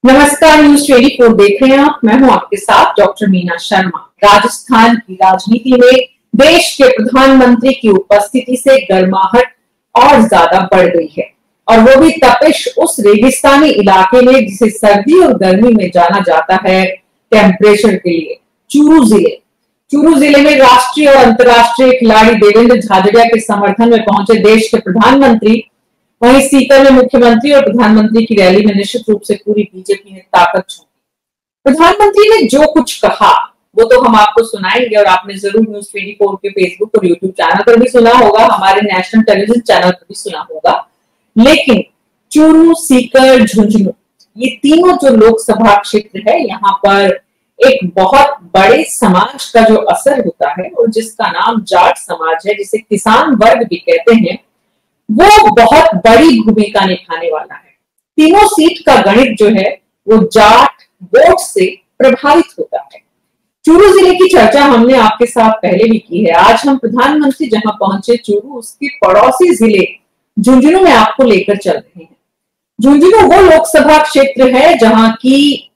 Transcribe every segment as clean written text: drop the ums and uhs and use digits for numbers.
नमस्कार, न्यूज 24 देख रहे हैं आप। मैं हूं आपके साथ डॉक्टर मीना शर्मा। राजस्थान की राजनीति में देश के प्रधानमंत्री की उपस्थिति से गर्माहट और ज्यादा बढ़ गई है, और वो भी तपिश उस रेगिस्तानी इलाके में जिसे सर्दी और गर्मी में जाना जाता है टेम्परेचर के लिए, चूरू जिले। चूरू जिले में राष्ट्रीय और अंतर्राष्ट्रीय खिलाड़ी देवेंद्र झाझड़िया के समर्थन में पहुंचे देश के प्रधानमंत्री। वहीं सीकर में मुख्यमंत्री और प्रधानमंत्री की रैली में निश्चित रूप से पूरी बीजेपी ने ताकत झोंकी। प्रधानमंत्री ने जो कुछ कहा वो तो हम आपको सुनाएंगे, और आपने जरूर न्यूज 24 के फेसबुक और यूट्यूब चैनल पर भी सुना होगा, हमारे नेशनल टेलीविजन चैनल पर भी सुना होगा। लेकिन चूरू, सीकर, झुंझुनू, ये तीनों जो लोकसभा क्षेत्र है, यहाँ पर एक बहुत बड़े समाज का जो असर होता है और जिसका नाम जाट समाज है, जिसे किसान वर्ग भी कहते हैं, वो बहुत बड़ी भूमिका निभाने वाला है। तीनों सीट का गणित जो है वो जाट वोट से प्रभावित होता है। चूरू जिले की चर्चा हमने आपके साथ पहले भी की है। आज हम प्रधानमंत्री जहां पहुंचे चूरू, उसके पड़ोसी जिले झुंझुनू में आपको लेकर चल रहे हैं। झुंझुनू वो लोकसभा क्षेत्र है जहां की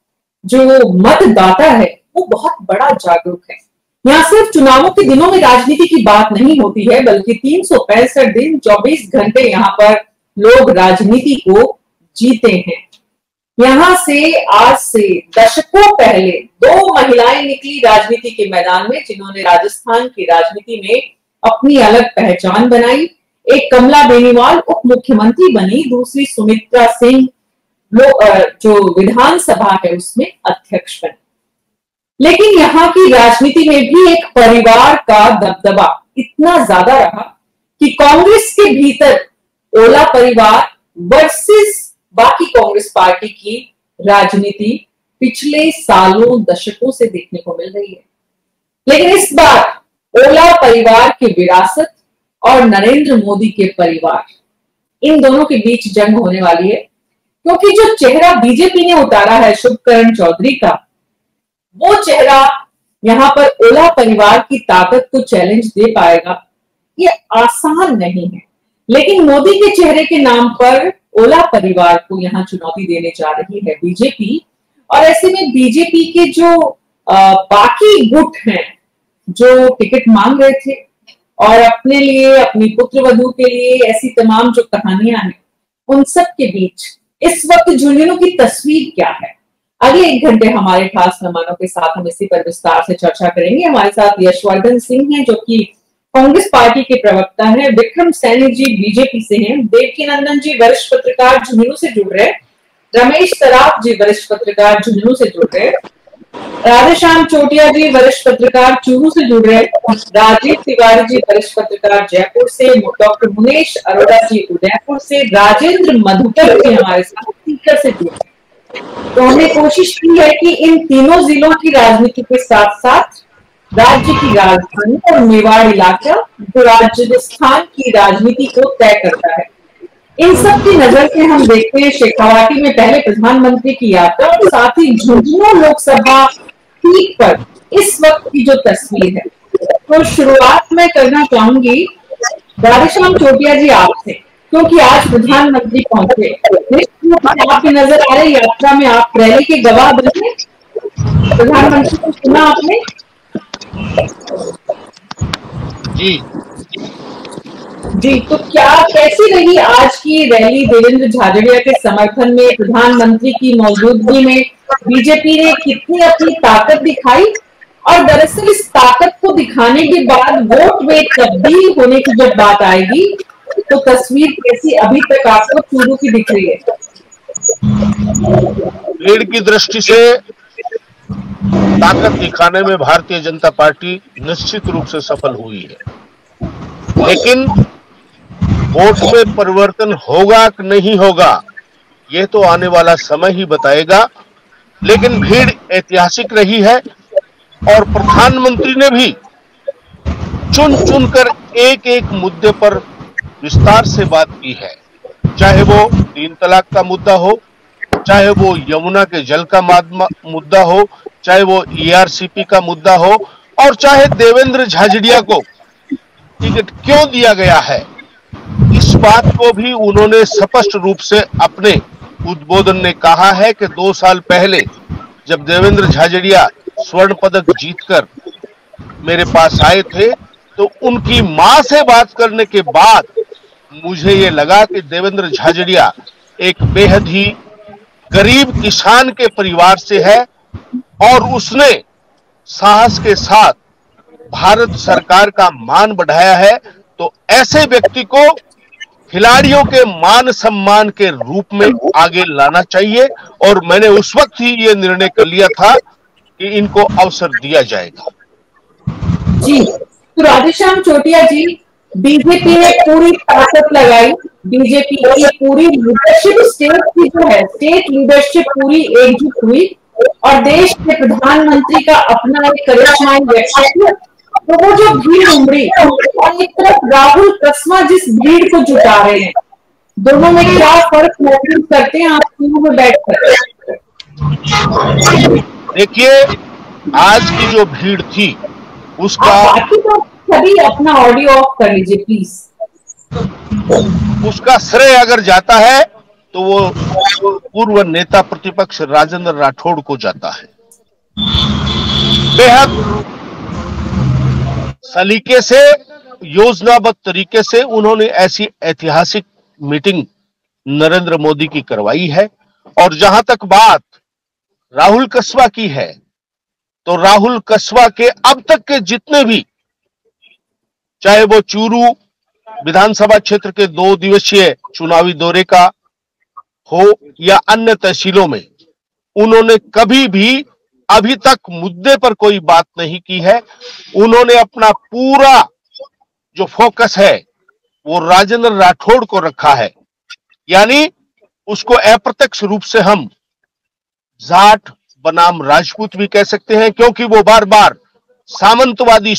जो मतदाता है वो बहुत बड़ा जागरूक है। यहाँ सिर्फ चुनावों के दिनों में राजनीति की बात नहीं होती है, बल्कि 365 दिन 24 घंटे यहाँ पर लोग राजनीति को जीते हैं। यहाँ से आज से दशकों पहले 2 महिलाएं निकली राजनीति के मैदान में, जिन्होंने राजस्थान की राजनीति में अपनी अलग पहचान बनाई। एक कमला बेनीवाल उप मुख्यमंत्री बनी, दूसरी सुमित्रा सिंह जो विधानसभा है उसमें अध्यक्ष बनी। लेकिन यहाँ की राजनीति में भी एक परिवार का दबदबा इतना ज्यादा रहा कि कांग्रेस के भीतर ओला परिवार वर्सेस बाकी कांग्रेस पार्टी की राजनीति पिछले सालों दशकों से देखने को मिल रही है। लेकिन इस बार ओला परिवार की विरासत और नरेंद्र मोदी के परिवार, इन दोनों के बीच जंग होने वाली है, क्योंकि जो चेहरा बीजेपी ने उतारा है शुभकरण चौधरी का, वो चेहरा यहाँ पर ओला परिवार की ताकत को चैलेंज दे पाएगा, ये आसान नहीं है। लेकिन मोदी के चेहरे के नाम पर ओला परिवार को यहाँ चुनौती देने जा रही है बीजेपी। और ऐसे में बीजेपी के जो बाकी गुट हैं, जो टिकट मांग रहे थे और अपने लिए, अपनी पुत्र वधू के लिए ऐसी तमाम जो कहानियां हैं, उन सब के बीच इस वक्त झुंझुनू की तस्वीर क्या है, अगले 1 घंटे हमारे खास मेहमानों के साथ हम इसी पर विस्तार से चर्चा करेंगे। हमारे साथ यशवर्धन सिंह हैं, जो कि कांग्रेस पार्टी के प्रवक्ता हैं, विक्रम सैनी जी बीजेपी से हैं, देवकीनंदन जी वरिष्ठ पत्रकार झुंझुनू से जुड़ रहे, रमेश सराफ जी वरिष्ठ पत्रकार झुंझुनू से जुड़ रहे, राधेश्याम चोटिया जी वरिष्ठ पत्रकार चूरू से जुड़ रहे, राजीव तिवारी जी वरिष्ठ पत्रकार जयपुर से, डॉक्टर मुनेश अरोड़ा जी उदयपुर से, राजेंद्र मधुकर जी हमारे साथ सीकर से जुड़ रहे। तो हमने कोशिश की है कि इन तीनों जिलों की राजनीति के साथ साथ राज्य की राजधानी और मेवाड़ इलाका, जो राजस्थान की राजनीति को तय करता है, इन सब की नजर से हम देखते हैं शेखावाटी में पहले प्रधानमंत्री की यात्रा, और साथ ही झुंझुनू लोकसभा सीट पर इस वक्त की जो तस्वीर है। तो शुरुआत में करना चाहूंगी राधेश्याम चोटिया जी आपसे, क्योंकि आज प्रधानमंत्री पहुंचे, आपकी नजर आ रही यात्रा में आप रैली के गवाह बने, प्रधानमंत्री को सुना आपने? जी, तो क्या कैसी रही आज की रैली देवेंद्र झाझड़िया के समर्थन में? प्रधानमंत्री की मौजूदगी में बीजेपी ने कितनी अपनी ताकत दिखाई, और दरअसल इस ताकत को दिखाने के बाद वोट में तब्दील होने की जब बात आएगी तो तस्वीर कैसी अभी तक आपको चूरू की दिख रही है? लीड की दृष्टि से ताकत दिखाने में भारतीय जनता पार्टी निश्चित रूप से सफल हुई है, लेकिन वोट में परिवर्तन होगा कि नहीं होगा यह तो आने वाला समय ही बताएगा। लेकिन भीड़ ऐतिहासिक रही है, और प्रधानमंत्री ने भी चुन चुनकर एक एक मुद्दे पर विस्तार से बात की है, चाहे वो 3 तलाक का मुद्दा हो, चाहे वो यमुना के जल का मुद्दा हो, चाहे वो ERCP का मुद्दा हो, और चाहे देवेंद्र झाझड़िया को टिकट क्यों दिया गया है, इस बात को भी उन्होंने स्पष्ट रूप से अपने उद्बोधन ने कहा है कि 2 साल पहले जब देवेंद्र झाझड़िया स्वर्ण पदक जीतकर मेरे पास आए थे तो उनकी मां से बात करने के बाद मुझे ये लगा कि देवेंद्र झाझड़िया एक बेहद ही गरीब किसान के परिवार से है और उसने साहस के साथ भारत सरकार का मान बढ़ाया है। तो ऐसे व्यक्ति को खिलाड़ियों के मान सम्मान के रूप में आगे लाना चाहिए और मैंने उस वक्त ही ये निर्णय कर लिया था कि इनको अवसर दिया जाएगा। जी, तो राधेश्याम चोटिया जी, बीजेपी ने पूरी ताकत लगाई, बीजेपी की पूरी लीडरशिप स्टेट की जो है, स्टेट लीडरशिप पूरी एकजुट हुई और देश के प्रधानमंत्री का अपना एक करिश्माई व्यक्तित्व, तो वो जो भीड़ उमड़ी और एक तरफ राहुल कस्वां जिस भीड़ को जुटा रहे हैं, दोनों में क्या फर्क महसूस करते हैं आप तीनों में बैठकर? देखिए, आज की जो भीड़ थी उसका, बाकी तो सभी अपना ऑडियो ऑफ कर लीजिए प्लीज, उसका श्रेय अगर जाता है तो वो पूर्व नेता प्रतिपक्ष राजेंद्र राठौड़ को जाता है। बेहद सलीके से, योजनाबद्ध तरीके से उन्होंने ऐसी ऐतिहासिक मीटिंग नरेंद्र मोदी की करवाई है। और जहां तक बात राहुल कस्वां की है तो राहुल कस्वां के अब तक के जितने भी, चाहे वो चूरू विधानसभा क्षेत्र के 2 दिवसीय चुनावी दौरे का हो या अन्य तहसीलों में, उन्होंने कभी भी अभी तक मुद्दे पर कोई बात नहीं की है। उन्होंने अपना पूरा जो फोकस है वो राजेंद्र राठौड़ को रखा है, यानी उसको अप्रत्यक्ष रूप से हम जाट बनाम राजपूत भी कह सकते हैं, क्योंकि वो बार बार सामंतवादी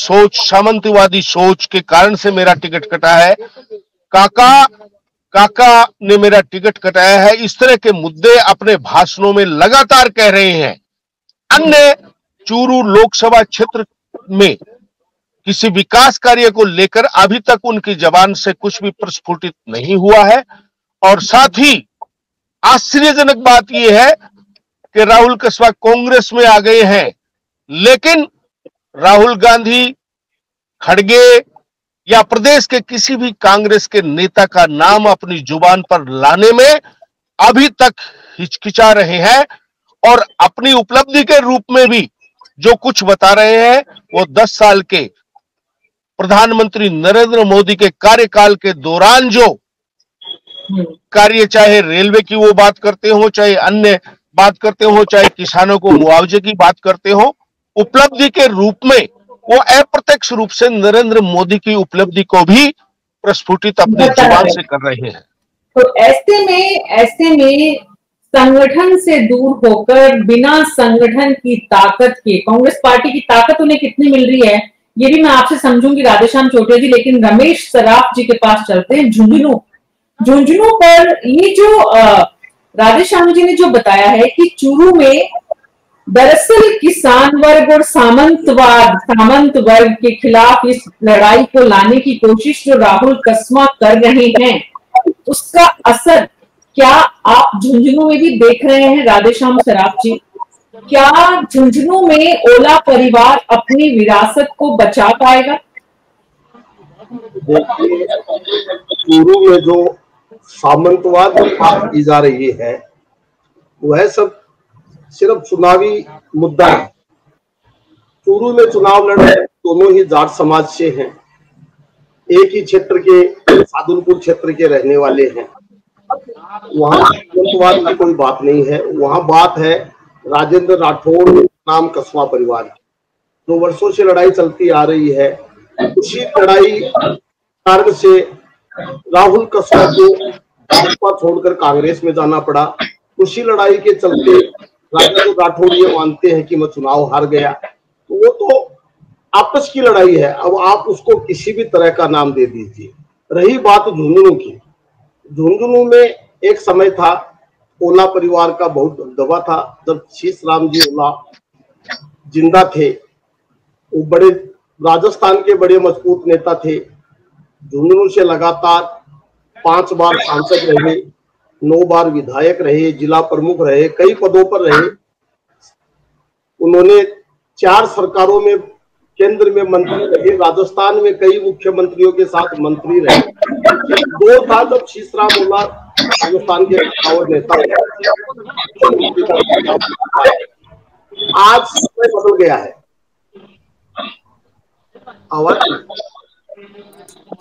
सोच के कारण से मेरा टिकट कटा है, काका ने मेरा टिकट कटाया है, इस तरह के मुद्दे अपने भाषणों में लगातार कह रहे हैं। अन्य चूरू लोकसभा क्षेत्र में किसी विकास कार्य को लेकर अभी तक उनकी जबान से कुछ भी प्रस्फुटित नहीं हुआ है। और साथ ही आश्चर्यजनक बात यह है कि राहुल कस्वां कांग्रेस में आ गए हैं, लेकिन राहुल गांधी, खड़गे या प्रदेश के किसी भी कांग्रेस के नेता का नाम अपनी जुबान पर लाने में अभी तक हिचकिचा रहे हैं और अपनी उपलब्धि के रूप में भी जो कुछ बता रहे हैं वो 10 साल के प्रधानमंत्री नरेंद्र मोदी के कार्यकाल के दौरान जो कार्य, चाहे रेलवे की वो बात करते हो, चाहे अन्य बात करते हो, चाहे किसानों को मुआवजे की बात करते हो, उपलब्धि के रूप में वो अप्रत्यक्ष रूप से नरेंद्र मोदी की उपलब्धि को भी प्रस्फुटित अपनी जुबान से कर रहे हैं। तो ऐसे में संगठन से दूर होकर बिना संगठन की ताकत के कांग्रेस पार्टी की ताकत उन्हें कितनी मिल रही है ये भी मैं आपसे समझूंगी राधेश्याम चोटिया जी, लेकिन रमेश सराफ जी के पास चलते हैं। झुंझुनू पर ये जो राधेश्याम जी ने जो बताया है कि चूरू में दरअसल किसान वर्ग और सामंत वर्ग के खिलाफ इस लड़ाई को लाने की कोशिश जो राहुल कस्वां कर रहे हैं, उसका असर क्या आप झुंझुनू में भी देख रहे हैं? राधेश्याम सराफ जी, क्या झुंझुनू में ओला परिवार अपनी विरासत को बचा पाएगा? देखिए, चूरू में जो सामंतवाद की बात की जा रही है वह सब सिर्फ चुनावी मुद्दा है। चूरू में चुनाव लड़ रहे दोनों ही जाट समाज से हैं, एक ही क्षेत्र के सादुलपुर क्षेत्र के रहने वाले हैं। वहां सामंतवाद की कोई बात नहीं है, वहां बात है राजेंद्र राठौड़ नाम कस्वां परिवार की, जो वर्षों से लड़ाई चलती आ रही है। उसी लड़ाई कारण से राहुल कस्वां को भाजपा छोड़कर कांग्रेस में जाना पड़ा। उसी लड़ाई के चलते राजेंद्र राठौड़ ये मानते हैं कि मैं चुनाव हार गया, तो वो तो आपस की लड़ाई है, अब आप उसको किसी भी तरह का नाम दे दीजिए। रही बात झुंझुनू की, झुंझुनू में एक समय था ओला परिवार का बहुत दबदबा था। जब शीशराम जी ओला जिंदा थे, वो बड़े राजस्थान के बड़े मजबूत नेता थे। झुंझुनू से लगातार 5 बार सांसद रहे, 9 बार विधायक रहे, जिला प्रमुख रहे, कई पदों पर रहे। उन्होंने 4 सरकारों में केंद्र में मंत्री रहे, राजस्थान में कई मुख्यमंत्रियों के साथ मंत्री रहे। 2 था जब शीशराम ओला राजस्थान के पावर नेता। आज समय बदल गया है। आवाज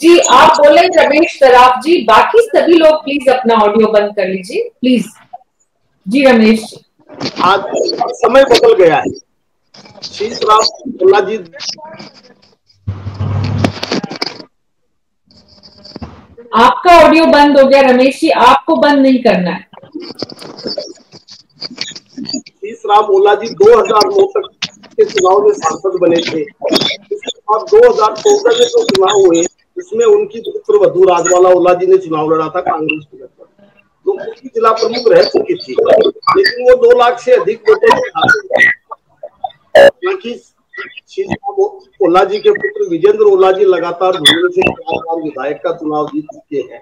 जी आप बोले रमेश सराफ जी, बाकी सभी लोग प्लीज अपना ऑडियो बंद कर लीजिए प्लीज। जी रमेश जी, आज समय बदल गया है। शीशराम ओला जी आपका ऑडियो बंद हो गया रमेश जी, आपको बंद नहीं करना है। शीशराम ओला जी 2009 तक के चुनाव में सांसद बने थे। और 2014 में जो चुनाव हुए उसमें उनकी पुत्र वधू राजवाला ओला जी ने चुनाव लड़ा था कांग्रेस टिकट पर, तो उनकी जिला प्रमुख रह चुकी थी, लेकिन वो 2 लाख से अधिक वोटों क्योंकि शीशराम ओला जी के पुत्र विजेंद्र ओला जी लगातार झुंझुनू से 4 बार विधायक का चुनाव जीत चुके हैं।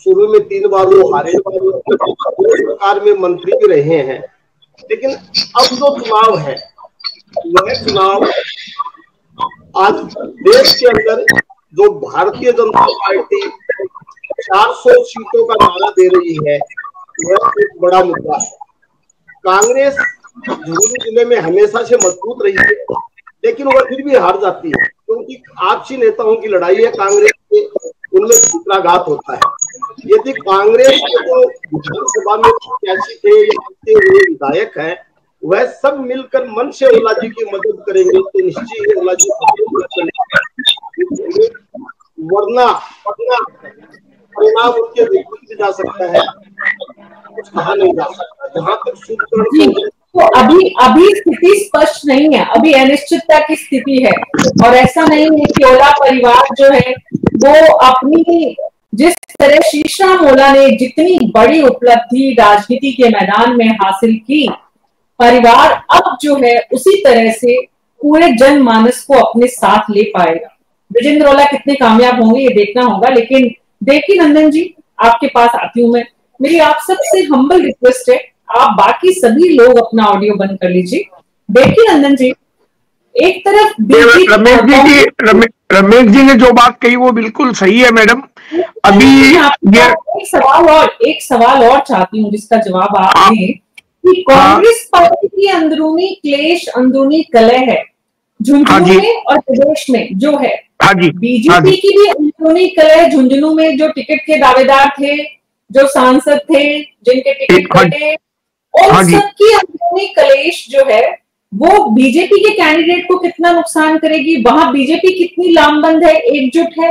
शुरू में 3 बार वो हारे, सरकार में मंत्री भी रहे हैं। लेकिन अब जो चुनाव है वह चुनाव आज देश के अंदर जो भारतीय जनता पार्टी 400 सीटों का नारा दे रही है वह एक बड़ा मुद्दा है। कांग्रेस झुंझुनू जिले में हमेशा से मजबूत रही है, लेकिन वह फिर भी हार जाती है क्योंकि आपसी नेताओं की लड़ाई है। कांग्रेस के उनमें सूत्राघात होता है। यदि कांग्रेस के जो विधानसभा में प्रत्याशी थे या विधायक है वह सब मिलकर मन से ओला जी की मदद करेंगे तो निश्चित ही ओला जी वरना परिणाम उनके विपरीत भी जा सकता है, कुछ कहा नहीं जा सकता। जहां तक तो अभी स्थिति स्पष्ट नहीं है, अभी अनिश्चितता की स्थिति है। और ऐसा नहीं है कि ओला परिवार जो है वो अपनी जिस तरह शीशराम ओला ने जितनी बड़ी उपलब्धि राजनीति के मैदान में हासिल की, परिवार अब जो है उसी तरह से पूरे जनमानस को अपने साथ ले पाएगा। विजेंद्र ओला कितने कामयाब होंगे ये देखना होगा। लेकिन देखिए नंदन जी, आपके पास आती हूं मैं, मेरी आप सबसे हम्बल रिक्वेस्ट है, आप बाकी सभी लोग अपना ऑडियो बंद कर लीजिए। देखिए नंदन जी, एक तरफ रमेश जी ने जो बात कही वो बिल्कुल सही है मैडम। अभी एक सवाल और चाहती हूँ जिसका जवाब आप दें कि कांग्रेस पार्टी की अंदरूनी क्लेश, अंदरूनी कलह है झुंझुनू में और प्रदेश में जो है। बीजेपी की भी अंदरूनी कलह झुंझुनू में, जो टिकट के दावेदार थे, जो सांसद थे जिनके टिकट कटे, और सबकी अंदरूनी कलेश जो है वो बीजेपी के कैंडिडेट को कितना नुकसान करेगी। वहां बीजेपी कितनी लामबंद है, एकजुट है।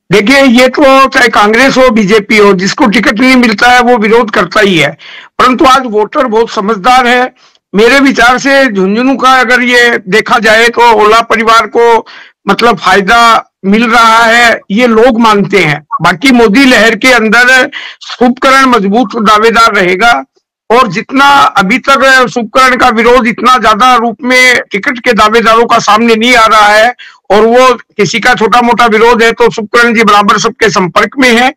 देखिए, ये तो चाहे कांग्रेस हो बीजेपी हो, जिसको टिकट नहीं मिलता है वो विरोध करता ही है। परंतु आज वोटर बहुत समझदार है। मेरे विचार से झुंझुनू का अगर ये देखा जाए तो ओला परिवार को मतलब फायदा मिल रहा है, ये लोग मानते हैं। बाकी मोदी लहर के अंदर शुभकरण मजबूत दावेदार रहेगा, और जितना अभी तक शुभकरण का विरोध इतना ज्यादा रूप में टिकट के दावेदारों का सामने नहीं आ रहा है, और वो किसी का छोटा मोटा विरोध है तो शुभकरण जी बराबर सबके संपर्क में है।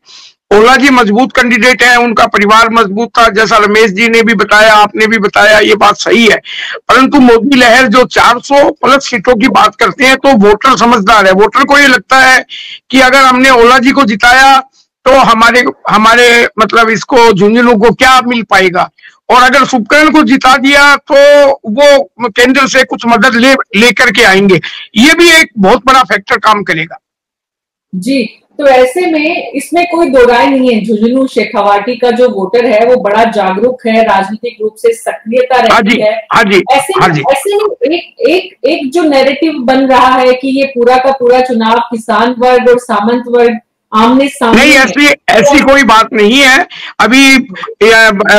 ओला जी मजबूत कैंडिडेट है, उनका परिवार मजबूत था, जैसा रमेश जी ने भी बताया, आपने भी बताया, ये बात सही है। परंतु मोदी लहर जो 400 प्लस सीटों की बात करते हैं तो वोटर समझदार है। वोटर को ये लगता है कि अगर हमने ओला जी को जिताया तो हमारे मतलब इसको झुंझुनू को क्या मिल पाएगा, और अगर शुभकरण को जिता दिया तो वो केंद्र से कुछ मदद लेकर के आएंगे। ये भी एक बहुत बड़ा फैक्टर काम करेगा। जी, तो ऐसे में इसमें कोई दो राय नहीं है, झुंझुनू शेखावाटी का जो वोटर है वो बड़ा जागरूक है, राजनीतिक रूप से सक्रियता रहती है। ऐसे में एक जो नैरेटिव बन रहा है कि ये पूरा का पूरा चुनाव किसान वर्ग और सामंत वर्ग आमने सामने नहीं, ऐसी कोई बात नहीं है। अभी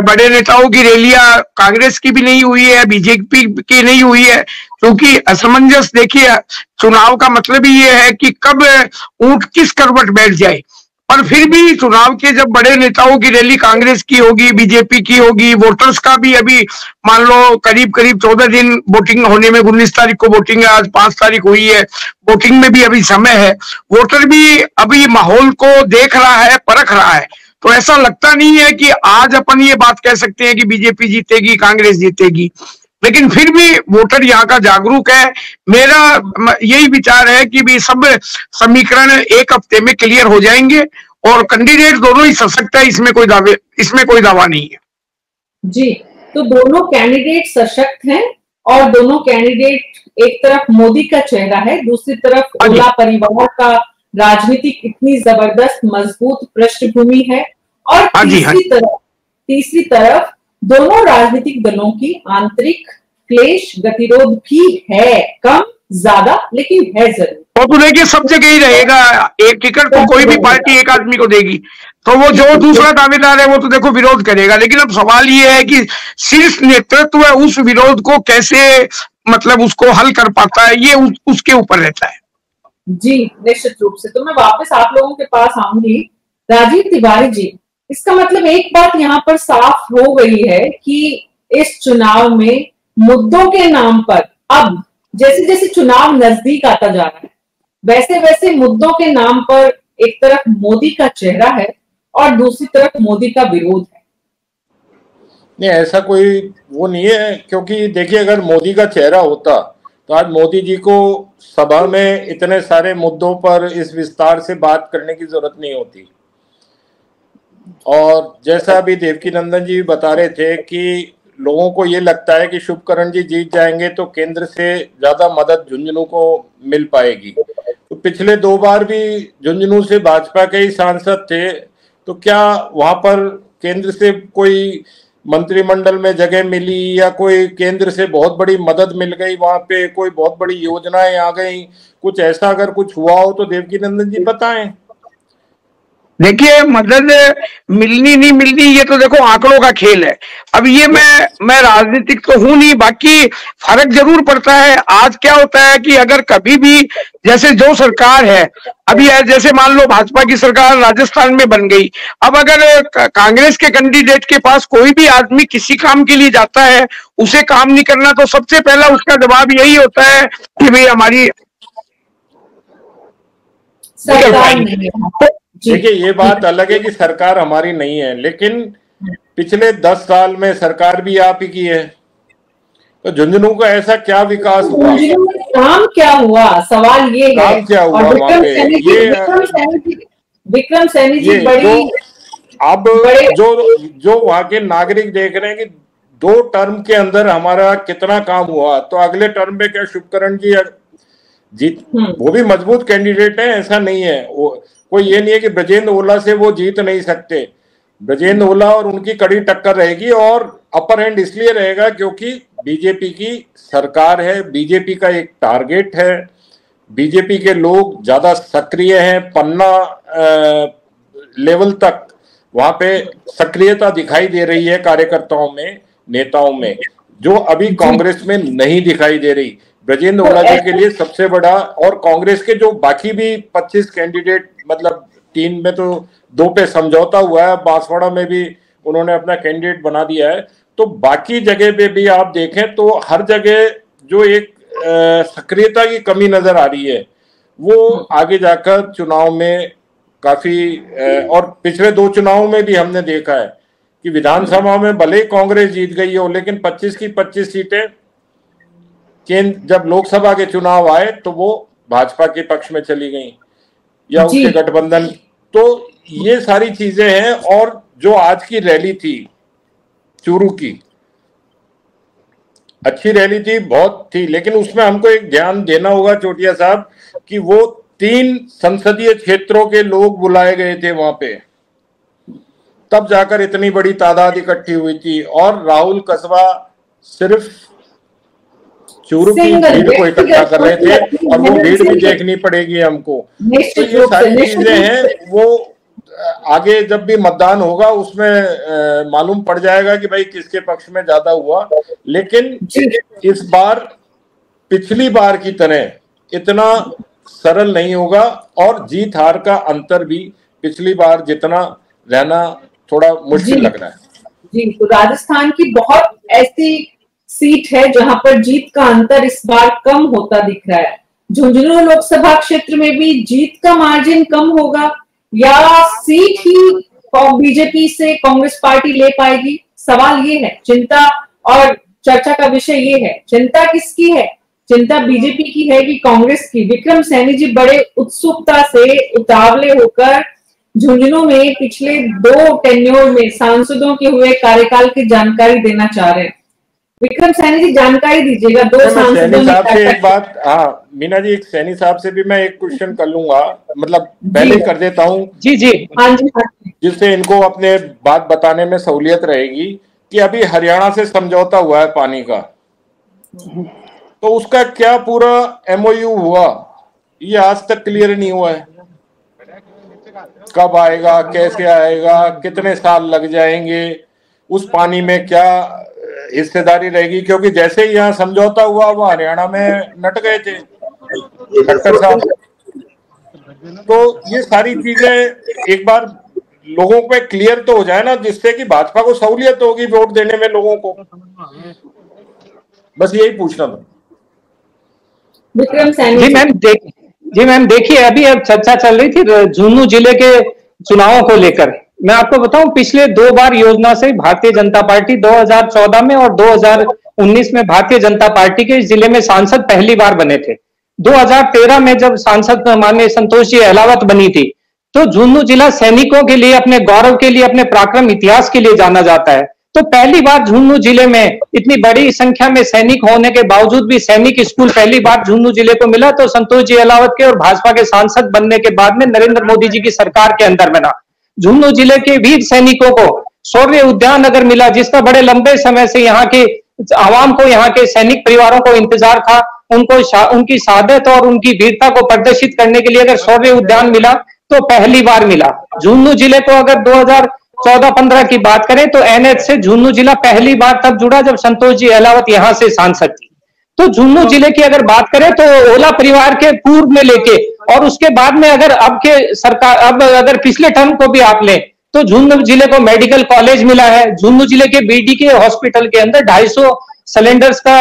बड़े नेताओं की रैलियां कांग्रेस की भी नहीं हुई है, बीजेपी की नहीं हुई है, क्योंकि असमंजस, देखिए चुनाव का मतलब ही ये है कि कब ऊंट किस करवट बैठ जाए। और फिर भी चुनाव के जब बड़े नेताओं की रैली कांग्रेस की होगी, बीजेपी की होगी, वोटर्स का भी अभी मान लो करीब 14 दिन वोटिंग होने में, 19 तारीख को वोटिंग है, आज 5 तारीख हुई है, वोटिंग में भी अभी समय है। वोटर भी अभी माहौल को देख रहा है, परख रहा है। तो ऐसा लगता नहीं है कि आज अपन ये बात कह सकते हैं कि बीजेपी जीतेगी, कांग्रेस जीतेगी। लेकिन फिर भी वोटर यहाँ का जागरूक है। मेरा यही विचार है कि भी सब समीकरण एक हफ्ते में क्लियर हो जाएंगे और कैंडिडेट दोनों ही सशक्त है, इसमें कोई दावा नहीं है। जी, तो दोनों कैंडिडेट सशक्त हैं और दोनों कैंडिडेट, एक तरफ मोदी का चेहरा है, दूसरी तरफ ओला परिवार का राजनीतिक इतनी जबरदस्त मजबूत पृष्ठभूमि है, और तीसरी तरफ दोनों राजनीतिक दलों की आंतरिक क्लेश गतिरोध भी है, कम ज्यादा लेकिन है जरूर। तो देखिए सब जगह ही रहेगा, एक टिकट तो कोई भी पार्टी एक आदमी को देगी, तो वो जो दूसरा दावेदार है वो तो देखो विरोध करेगा। लेकिन अब सवाल ये है कि शीर्ष नेतृत्व उस विरोध को कैसे मतलब उसको हल कर पाता है, ये उसके ऊपर रहता है। जी निश्चित रूप से। तो मैं वापस आप लोगों के पास आऊंगी। राजीव तिवारी जी, इसका मतलब एक बात यहाँ पर साफ हो गई है कि इस चुनाव में मुद्दों के नाम पर अब जैसे जैसे चुनाव नजदीक आता जा रहा है, वैसे वैसे मुद्दों के नाम पर एक तरफ मोदी का चेहरा है और दूसरी तरफ मोदी का विरोध है। नहीं, ऐसा कोई वो नहीं है, क्योंकि देखिए अगर मोदी का चेहरा होता तो आज मोदी जी को सभा में इतने सारे मुद्दों पर इस विस्तार से बात करने की जरूरत नहीं होती। और जैसा अभी देवकीनंदन जी बता रहे थे कि लोगों को ये लगता है कि शुभकरण जी जीत जाएंगे तो केंद्र से ज्यादा मदद झुंझुनू को मिल पाएगी। तो पिछले 2 बार भी झुंझुनू से भाजपा के ही सांसद थे, तो क्या वहां पर केंद्र से कोई मंत्रिमंडल में जगह मिली या कोई केंद्र से बहुत बड़ी मदद मिल गई, वहां पे कोई बहुत बड़ी योजनाएं आ गई, कुछ ऐसा अगर कुछ हुआ हो तो देवकीनंदन जी बताएं। देखिए मदद मिलनी नहीं मिलनी ये तो देखो आंकड़ों का खेल है। अब ये मैं राजनीतिक तो हूं नहीं, बाकी फर्क जरूर पड़ता है। आज क्या होता है कि अगर कभी भी जैसे जो सरकार है अभी जैसे मान लो भाजपा की सरकार राजस्थान में बन गई, अब अगर कांग्रेस के कैंडिडेट के पास कोई भी आदमी किसी काम के लिए जाता है, उसे काम नहीं करना, तो सबसे पहला उसका जवाब यही होता है कि भाई हमारी सरकार नहीं है। देखिए ये बात अलग है कि सरकार हमारी नहीं है, लेकिन पिछले 10 साल में सरकार भी आप ही की है, तो झुंझुनू का ऐसा क्या विकास हुआ, काम क्या हुआ, सवाल ये है। काम क्या हुआ वहां पे, विक्रम सैनी जी बड़ी अब जो वहां के नागरिक देख रहे हैं कि 2 टर्म के अंदर हमारा कितना काम हुआ, तो अगले टर्म में क्या शुभकरण जी जीत, वो भी मजबूत कैंडिडेट है, ऐसा नहीं है, कोई ये नहीं है कि ब्रजेंद्र ओला से वो जीत नहीं सकते। ब्रजेंद्र ओला और उनकी कड़ी टक्कर रहेगी, और अपर हैंड इसलिए रहेगा क्योंकि बीजेपी की सरकार है, बीजेपी का एक टारगेट है, बीजेपी के लोग ज्यादा सक्रिय हैं, पन्ना लेवल तक वहां पे सक्रियता दिखाई दे रही है कार्यकर्ताओं में, नेताओं में, जो अभी कांग्रेस में नहीं दिखाई दे रही। ब्रजेंद्र ओला जी के लिए सबसे बड़ा, और कांग्रेस के जो बाकी भी 25 कैंडिडेट, मतलब 3 में तो 2 पे समझौता हुआ है, बांसवाड़ा में भी उन्होंने अपना कैंडिडेट बना दिया है, तो बाकी जगह पे भी आप देखें तो हर जगह जो एक सक्रियता की कमी नजर आ रही है, वो आगे जाकर चुनाव में काफी और पिछले 2 चुनावों में भी हमने देखा है कि विधानसभा में भले ही कांग्रेस जीत गई हो, लेकिन 25 की 25 सीटें जब लोकसभा के चुनाव आए तो वो भाजपा के पक्ष में चली गई या उसके गठबंधन। तो ये सारी चीजें हैं। और जो आज की रैली थी चूरू की, अच्छी रैली थी, बहुत थी, लेकिन उसमें हमको एक ध्यान देना होगा चोटिया साहब कि वो 3 संसदीय क्षेत्रों के लोग बुलाए गए थे वहां पे, तब जाकर इतनी बड़ी तादाद इकट्ठी हुई थी, और राहुल कसबा सिर्फ चूरू की भीड़ को इकट्ठा कर रहे थे, और वो भीड़ भी देखनी पड़ेगी हमको। तो ये सारी चीजें हैं, वो आगे जब भी मतदान होगा उसमें मालूम पड़ जाएगा कि भाई किसके पक्ष में ज्यादा हुआ। लेकिन इस बार पिछली बार की तरह इतना सरल नहीं होगा, और जीत हार का अंतर भी पिछली बार जितना रहना थोड़ा मुश्किल लग रहा है। जी, तो राजस्थान की बहुत ऐसी सीट है जहां पर जीत का अंतर इस बार कम होता दिख रहा है। झुंझुनू लोकसभा क्षेत्र में भी जीत का मार्जिन कम होगा या सीट ही बीजेपी से कांग्रेस पार्टी ले पाएगी? सवाल ये है, चिंता और चर्चा का विषय ये है, चिंता किसकी है? चिंता बीजेपी की है कि कांग्रेस की? विक्रम सैनी जी बड़े उत्सुकता से उतावले होकर झुंझुनू में पिछले 2 टेन्योर में सांसदों के हुए कार्यकाल की जानकारी देना चाह रहे हैं। विक्रम सैनी जी जानकारी दीजिएगा। 2 सांसदों से एक बात, हाँ मीना जी, एक सैनी साहब से भी मैं एक क्वेश्चन कर लूंगा, मतलब पहले कर देता हूँ जी जी हाँ जी, जिससे इनको अपने बात बताने में सहूलियत रहेगी कि अभी हरियाणा से समझौता हुआ है पानी का, तो उसका क्या पूरा MOU हुआ? ये आज तक क्लियर नहीं हुआ है। कब आएगा, कैसे आएगा, कितने साल लग जाएंगे, उस पानी में क्या हिस्सेदारी रहेगी? क्योंकि जैसे ही यहाँ समझौता हुआ वो हरियाणा में नट गए थे खट्टर साहब। तो ये सारी चीजें एक बार लोगों पे क्लियर तो हो जाए ना, जिससे कि भाजपा को सहूलियत होगी वोट देने में लोगों को। बस यही पूछना था। विक्रम सैनी जी मैम देखिए, अभी अब चर्चा चल रही थी झुंझुनू जिले के चुनावों को लेकर। मैं आपको बताऊं, पिछले 2 बार योजना से भारतीय जनता पार्टी 2014 में और 2019 में भारतीय जनता पार्टी के इस जिले में सांसद पहली बार बने थे। 2013 में जब सांसद माननीय संतोष जी अहलावत बनी थी, तो झुंझुनू जिला सैनिकों के लिए, अपने गौरव के लिए, अपने पराक्रम इतिहास के लिए जाना जाता है। तो पहली बार झुंझुनू जिले में इतनी बड़ी संख्या में सैनिक होने के बावजूद भी सैनिक स्कूल पहली बार झुंझुनू जिले को मिला, तो संतोष जी अहलावत के और भाजपा के सांसद बनने के बाद में नरेंद्र मोदी जी की सरकार के अंदर बना। झुंझुनू जिले के वीर सैनिकों को शौर्य उद्यान अगर मिला, जिसका बड़े लंबे समय से यहाँ के आवाम को, यहाँ के सैनिक परिवारों को इंतजार था, उनको उनकी शहादत और उनकी वीरता को प्रदर्शित करने के लिए अगर शौर्य उद्यान मिला, तो पहली बार मिला। झुंझुनू जिले को अगर 2014-15 की बात करें तो NH से झुंझुनू जिला पहली बार तब जुड़ा जब संतोष जी अहलावत यहाँ से सांसद थी। तो झुंझुनू जिले की अगर बात करें तो ओला परिवार के पूर्व में लेके और उसके बाद में अगर अब के सरकार, अब अगर पिछले टर्म को भी आप लें तो झुंझुनू जिले को मेडिकल कॉलेज मिला है। झुंझुनू जिले के BDK हॉस्पिटल के अंदर 250 सिलेंडर्स का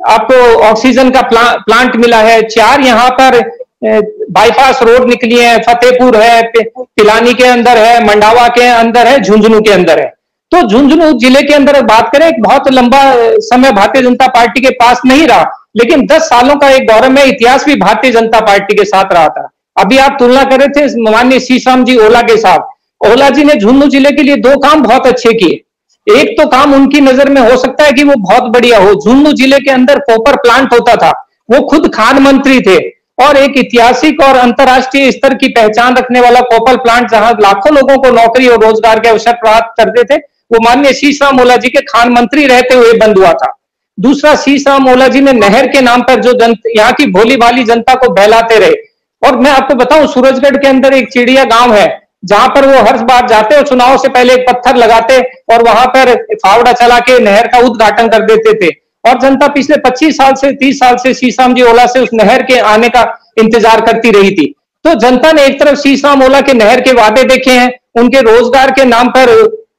आपको ऑक्सीजन का प्लांट मिला है। 4 यहाँ पर बाईपास रोड निकली है, फतेहपुर है, पिलानी के अंदर है, मंडावा के अंदर है, झुंझुनू के अंदर है। तो झुंझुनू जिले के अंदर बात करें, एक बहुत लंबा समय भारतीय जनता पार्टी के पास नहीं रहा, लेकिन 10 सालों का एक गौरवमय इतिहास भी भारतीय जनता पार्टी के साथ रहा था। अभी आप तुलना कर रहे थे माननीय शीशाम जी ओला के साथ। ओला जी ने झुंझुनू जिले के लिए 2 काम बहुत अच्छे किए। एक तो काम उनकी नजर में हो सकता है कि वो बहुत बढ़िया हो, झुंझुनू जिले के अंदर कॉपर प्लांट होता था, वो खुद खान मंत्री थे और एक ऐतिहासिक और अंतर्राष्ट्रीय स्तर की पहचान रखने वाला कॉपर प्लांट जहां लाखों लोगों को नौकरी और रोजगार के अवसर प्राप्त करते थे, वो माननीय शीशाम ओला जी के खान मंत्री रहते हुए बंद हुआ था। दूसरा, शीशाम ओला जी ने नहर के नाम पर जो यहाँ की भोली भाली जनता को बहलाते रहे। और मैं आपको बताऊं, सूरजगढ़ के अंदर एक चिड़िया गांव है जहां पर वो हर बार जाते और चुनाव से पहले एक पत्थर लगाते और वहां पर फावड़ा चला के नहर का उद्घाटन कर देते थे। और जनता पिछले 25 साल से 30 साल से शीशाम जी ओला से उस नहर के आने का इंतजार करती रही थी। तो जनता ने एक तरफ शीशाम ओला के नहर के वादे देखे हैं, उनके रोजगार के नाम पर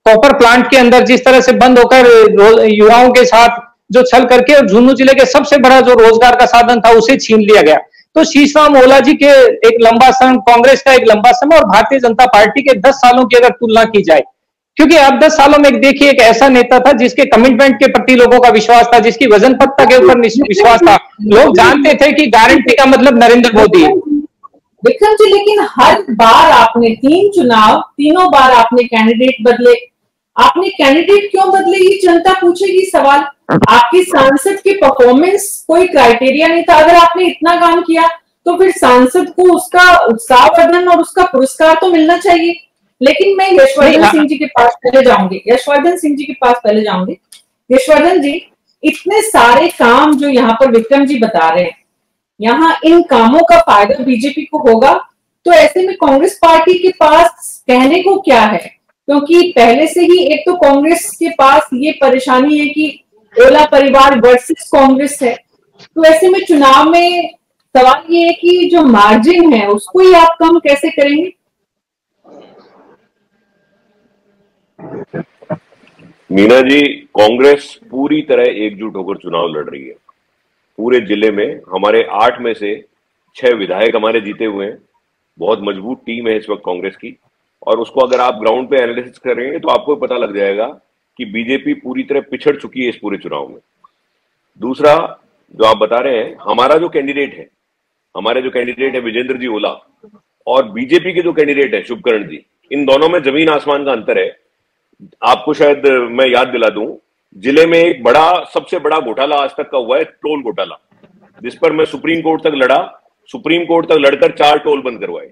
कॉपर प्लांट के अंदर जिस तरह से बंद होकर युवाओं के साथ जो छल करके और झुंझुनू जिले के सबसे बड़ा जो रोजगार का साधन था उसे छीन लिया गया। तो शीशाम ओला जी के एक लंबा समय, कांग्रेस का एक लंबा समय और भारतीय जनता पार्टी के 10 सालों की अगर तुलना की जाए, क्योंकि आप 10 सालों में देखिए एक ऐसा नेता था जिसके कमिटमेंट के प्रति लोगों का विश्वास था, जिसकी वजन पत्ता के ऊपर विश्वास था। लोग जानते थे कि गारंटी का मतलब नरेंद्र मोदी है। विक्रम जी, लेकिन हर बार आपने 3 चुनाव, तीनों बार आपने कैंडिडेट बदले। आपने कैंडिडेट क्यों बदले, ये जनता पूछेगी सवाल। आपकी सांसद की परफॉर्मेंस कोई क्राइटेरिया नहीं था। अगर आपने इतना काम किया तो फिर सांसद को उसका उत्साहवर्धन और उसका पुरस्कार तो मिलना चाहिए। लेकिन मैं यशवर्धन सिंह जी के पास पहले जाऊंगी, यशवर्धन जी, इतने सारे काम जो यहाँ पर विक्रम जी बता रहे हैं, यहाँ इन कामों का फायदा बीजेपी को होगा, तो ऐसे में कांग्रेस पार्टी के पास कहने को क्या है? क्योंकि पहले से ही एक तो कांग्रेस के पास ये परेशानी है कि ओला परिवार वर्सेस कांग्रेस है। तो ऐसे में चुनाव में सवाल ये है कि जो मार्जिन है उसको ही आप कम कैसे करेंगे? मीना जी, कांग्रेस पूरी तरह एकजुट होकर चुनाव लड़ रही है। पूरे जिले में हमारे 8 में से 6 विधायक हमारे जीते हुए हैं। बहुत मजबूत टीम है इस वक्त कांग्रेस की और उसको अगर आप ग्राउंड पे एनालिसिस करेंगे तो आपको पता लग जाएगा कि बीजेपी पूरी तरह पिछड़ चुकी है इस पूरे चुनाव में। दूसरा जो आप बता रहे हैं, हमारे जो कैंडिडेट है विजेंद्र जी ओला और बीजेपी के जो कैंडिडेट है शुभकरण जी, इन दोनों में जमीन आसमान का अंतर है। आपको शायद मैं याद दिला दूं, जिले में एक सबसे बड़ा घोटाला आज तक का हुआ है, टोल घोटाला, जिस पर मैं सुप्रीम कोर्ट तक लड़ा। सुप्रीम कोर्ट तक लड़कर 4 टोल बंद करवाए।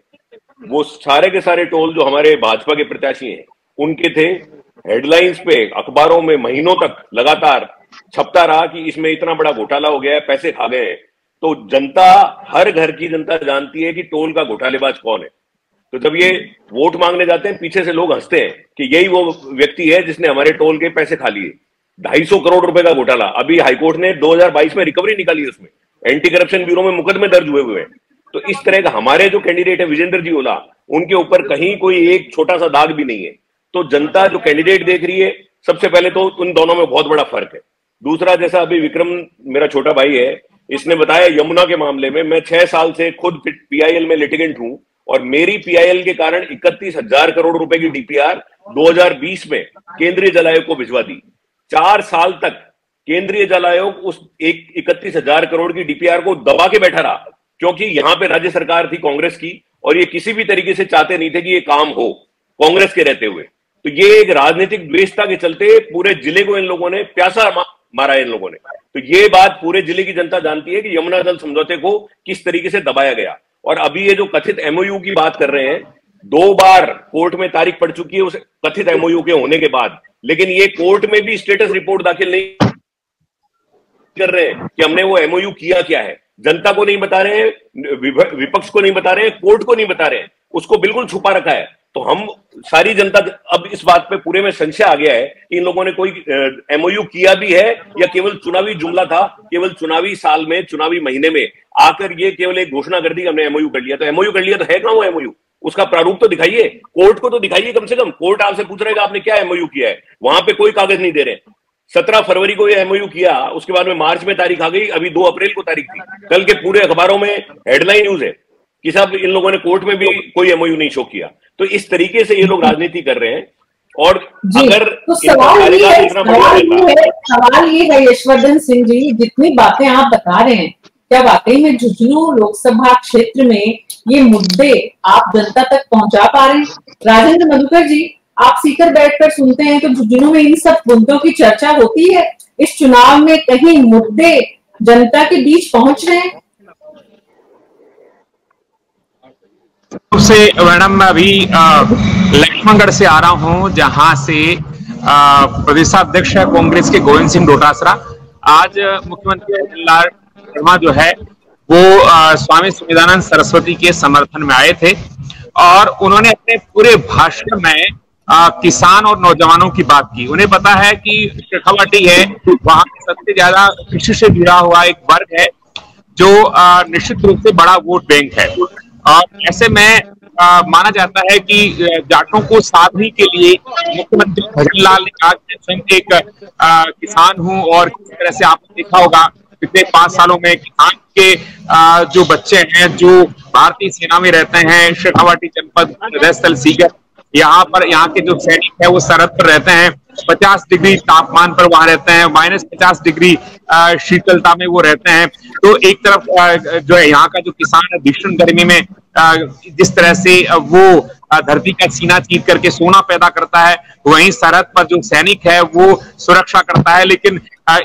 वो सारे के सारे टोल जो हमारे भाजपा के प्रत्याशी हैं उनके थे। हेडलाइंस पे अखबारों में महीनों तक लगातार छपता रहा कि इसमें इतना बड़ा घोटाला हो गया है, पैसे खा गए हैं। तो जनता, हर घर की जनता जानती है कि टोल का घोटालेबाज कौन है। तो जब ये वोट मांगने जाते हैं, पीछे से लोग हंसते हैं कि यही वो व्यक्ति है जिसने हमारे टोल के पैसे खा लिए। 250 करोड़ रुपए का घोटाला, अभी हाईकोर्ट ने 2022 में रिकवरी निकाली, उसमें एंटी करप्शन ब्यूरो में मुकदमे दर्ज हुए हैं। तो इस तरह का हमारे जो कैंडिडेट है विजेंद्र जी ओला, उनके ऊपर कहीं कोई एक छोटा सा दाग भी नहीं है। तो जनता जो कैंडिडेट देख रही है, सबसे पहले तो उन दोनों में बहुत बड़ा फर्क है। दूसरा, जैसा अभी विक्रम मेरा छोटा भाई है, इसने बताया यमुना के मामले में, मैं 6 साल से खुद पीआईएल में लिटिगेंट हूं और मेरी पीआईएल के कारण 31,000 करोड़ रुपए की डीपीआर 2020 में केंद्रीय जल आयोग को भिजवा दी। 4 साल तक केंद्रीय जल आयोग उस 31,000 करोड़ की डीपीआर को दबा के बैठा रहा, क्योंकि यहां पे राज्य सरकार थी कांग्रेस की और ये किसी भी तरीके से चाहते नहीं थे कि ये काम हो कांग्रेस के रहते हुए। तो ये एक राजनीतिक द्वेषता के चलते पूरे जिले को इन लोगों ने प्यासा मारा है इन लोगों ने। तो ये बात पूरे जिले की जनता जानती है कि यमुना जल समझौते को किस तरीके से दबाया गया। और अभी ये जो कथित एमओयू की बात कर रहे हैं, 2 बार कोर्ट में तारीख पड़ चुकी है उस कथित एमओयू के होने के बाद, लेकिन ये कोर्ट में भी स्टेटस रिपोर्ट दाखिल नहीं कर रहे हैं कि हमने वो एमओयू किया क्या है। जनता को नहीं बता रहे हैं, विपक्ष को नहीं बता रहे हैं, कोर्ट को नहीं बता रहे हैं, उसको बिल्कुल छुपा रखा है। तो हम सारी जनता अब इस बात पे पूरे में संशय आ गया है कि इन लोगों ने कोई एमओयू किया भी है या केवल चुनावी जुमला था, केवल चुनावी साल में, चुनावी महीने में आकर ये केवल एक घोषणा कर दी कि हमने एमओयू कर लिया। तो एमओयू कर लिया तो है कहां वो एमओयू? उसका प्रारूप तो दिखाइए, कोर्ट को तो दिखाइए कम से कम। कोर्ट आपसे पूछ रहा है आपने क्या एमओयू किया है, वहां पे कोई कागज नहीं दे रहे। 17 फरवरी को ये एमओयू किया, उसके बाद में मार्च में तारीख आ गई, अभी 2 अप्रैल को तारीख थी। कल के पूरे अखबारों में हेडलाइन न्यूज है कि साहब इन लोगों ने कोर्ट में भी कोई एमओयू नहीं शो किया। तो इस तरीके से ये लोग राजनीति कर रहे हैं। और अगर तो सवाल ये है यशवर्धन सिंह जी, जितनी बातें आप बता रहे हैं, क्या वाकई में झुंझुनू लोकसभा क्षेत्र में ये मुद्दे आप जनता तक पहुंचा पा रहे हैं? राजेंद्र मधुकर जी, आप सीकर बैठकर सुनते हैं तो झुंझुनू में इन सब मुद्दों की चर्चा होती है? इस चुनाव में कहीं मुद्दे जनता के बीच पहुंच रहे हैं? से मैडम, मैं अभी लक्ष्मणगढ़ से आ रहा हूं, जहां से प्रदेशाध्यक्ष है कांग्रेस के गोविंद सिंह डोटासरा। आज मुख्यमंत्री लाल शर्मा जो है वो स्वामी सुविधानंद सरस्वती के समर्थन में आए थे और उन्होंने अपने पूरे भाषण में किसान और नौजवानों की बात की। उन्हें पता है कि शेखावाटी है, वहां सबसे ज्यादा कृषि से जुड़ा हुआ एक वर्ग है जो निश्चित रूप से बड़ा वोट बैंक है। और ऐसे में माना जाता है कि जाटों को साधने के लिए मुख्यमंत्री भजनलाल ने कहा कि स्वयं एक किसान हूं और किस तरह से आपने देखा होगा पिछले 5 सालों में किसान के जो बच्चे हैं जो भारतीय सेना में रहते हैं, शेखावाटी जनपद हृदयस्थल सीकर, यहाँ के जो सैनिक है वो सरहद पर रहते हैं, 50 डिग्री तापमान पर वहां रहते हैं, -50 डिग्री शीतलता में वो रहते हैं। तो एक तरफ जो है यहाँ का जो किसान है भीषण गर्मी में जिस तरह से वो धरती का सीना चीर करके सोना पैदा करता है, वहीं सरहद पर जो सैनिक है वो सुरक्षा करता है। लेकिन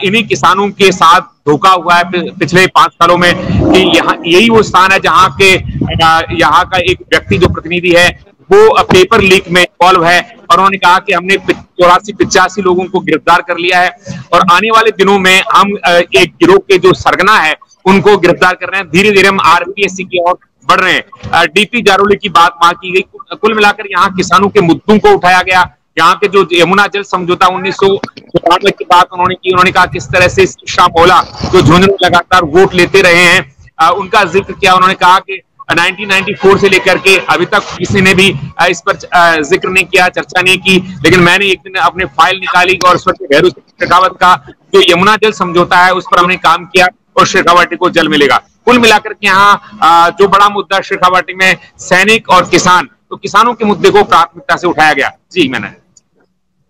इन्हीं किसानों के साथ धोखा हुआ है पिछले 5 सालों में कि यहाँ यही वो स्थान है जहाँ का एक व्यक्ति जो प्रतिनिधि है वो पेपर लीक में इन्वॉल्व है और उन्होंने कहा कि हमने 84-85 लोगों को गिरफ्तार कर लिया है और आने वाले दिनों में हम एक गिरोह के जो सरगना है उनको गिरफ्तार कर रहे हैं। धीरे धीरे हम आरपीएससी की ओर बढ़ रहे हैं। डीपी जारोली की बात वहां की गई। कुल मिलाकर यहाँ किसानों के मुद्दों को उठाया गया। यहाँ के जो यमुना जल समझौता 1992 की बात उन्होंने की। उन्होंने कहा किस तरह से शाह मौला जो झुंझुनू लगातार वोट लेते रहे हैं उनका जिक्र किया। उन्होंने कहा कि 1994 से लेकर के अभी तक किसी ने भी इस पर जिक्र नहीं किया, चर्चा नहीं की, लेकिन मैंने एक दिन अपने फाइल निकाली और भैरू शेखावत का जो यमुना जल समझौता है उस पर हमने काम किया और शेखावाटी को जल मिलेगा। कुल मिलाकर के यहाँ जो बड़ा मुद्दा शेखावाटी में सैनिक और किसान तो किसानों के मुद्दे को प्राथमिकता से उठाया गया। जी मैंने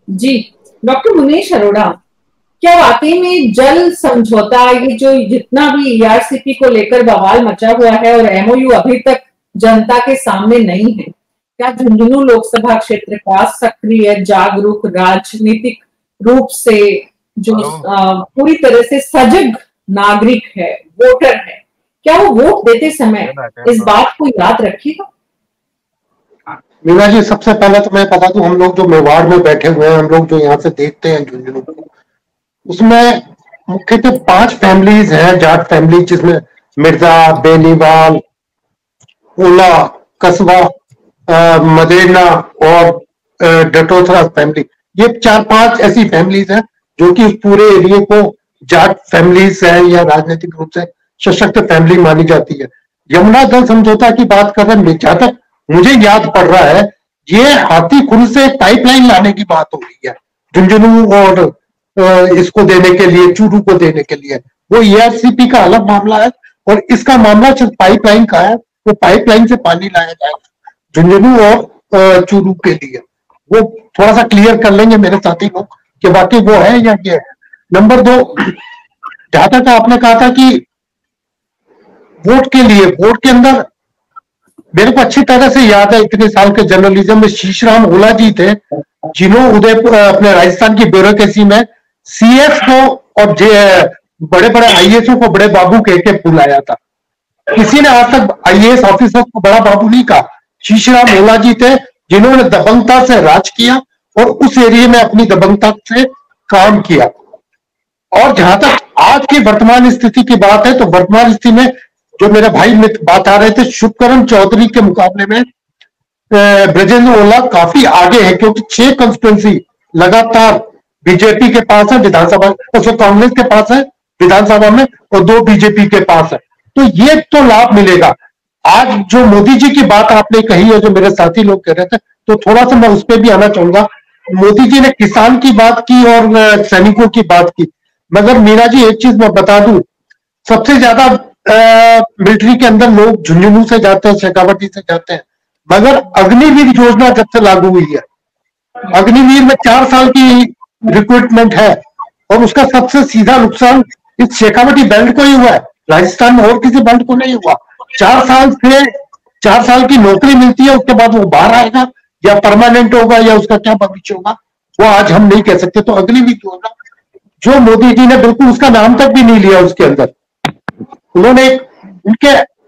जी डॉक्टर मुनीश अरोड़ा, क्या वाकई में जल समझौता, ये जो जितना भी ईआरसीपी को लेकर बवाल मचा हुआ है और एमओयू अभी तक जनता के सामने नहीं है, क्या झुंझुनू लोकसभा क्षेत्र का सक्रिय जागरूक राजनीतिक रूप से जो पूरी तरह से सजग नागरिक है, वोटर है, क्या वो वोट देते समय इस बात को याद रखेगा? मीना जी, सबसे पहले तो मैं बता दूं, हम लोग जो मेवाड़ में बैठे हुए हैं, हम लोग जो यहाँ से देखते हैं झुंझुनू को, उसमें मुख्यतः 5 फैमिलीज हैं, जाट फैमिली, जिसमें मिर्जा, बेनीवाल, ओला, कस्बा, मदेना और डटोथरा फैमिली। ये 4-5 ऐसी फैमिलीज हैं जो कि उस पूरे एरिया को जाट फैमिलीज है या राजनीतिक रूप से सशक्त फैमिली मानी जाती है। यमुना जल समझौता की बात कर रहे हैं, जहां तक मुझे याद पड़ रहा है, ये हाथीखुर्द से पाइपलाइन लाने की बात हो रही है झुंझुनू और इसको देने के लिए, चूरू को देने के लिए। वो ईआरसीपी का अलग मामला है और इसका मामला सिर्फ पाइपलाइन का है। वो पाइपलाइन से पानी लाया जाएगा झुंझुनू और चूरू के लिए। वो थोड़ा सा क्लियर कर लेंगे मेरे साथी लोग कि वाकई वो है या ये है। नंबर 2, जहां तक आपने कहा था कि वोट के लिए, वोट के अंदर मेरे को अच्छी तरह से याद है, इतने साल के जर्नलिज्म में शीशराम ओला जी थे, जिन्होंने उदयपुर अपने राजस्थान की ब्यूरोक्रेसी में सीएस को और बड़े बड़े आईएएस को बड़े बाबू कह के बुलाया था। किसी ने आज तक आईएएस ऑफिसर को बड़ा बाबू नहीं कहा। शीशराम ओला जी थे जिन्होंने दबंगता से राज किया और उस एरिया में अपनी दबंगता से काम किया। और जहां तक आज की वर्तमान स्थिति की बात है, तो वर्तमान स्थिति में जो मेरे भाई मित्र बात आ रहे थे, शुभकरण चौधरी के मुकाबले में ब्रजेंद्र ओला काफी आगे है, क्योंकि 6 कंस्टिट्यूंसी लगातार बीजेपी के पास है विधानसभा, तो कांग्रेस के पास है विधानसभा में और 2 बीजेपी के पास है। तो ये तो लाभ मिलेगा। आज जो मोदी जी की बात आपने कही है, जो मेरे साथी लोग कह रहे थे, तो थोड़ा सा मैं उस पर भी आना चाहूंगा। मोदी जी ने किसान की बात की और सैनिकों की बात की, मगर मीना जी एक चीज मैं बता दूं, सबसे ज्यादा मिलिट्री के अंदर लोग झुंझुनू से जाते हैं, शेखावटी से जाते हैं, मगर अग्निवीर योजना जब से लागू हुई है, अग्निवीर में 4 साल की रिक्रूटमेंट है और उसका सबसे सीधा नुकसान इस शेखावटी बेल्ट को ही हुआ है, राजस्थान में और किसी बेल्ट को नहीं हुआ। 4 साल की नौकरी मिलती है, उसके बाद वो बाहर आएगा या परमानेंट होगा या उसका क्या भविष्य होगा, वो आज हम नहीं कह सकते। तो अग्निवीर योजना जो मोदी जी ने बिल्कुल उसका नाम तक भी नहीं लिया, उसके अंदर उन्होंने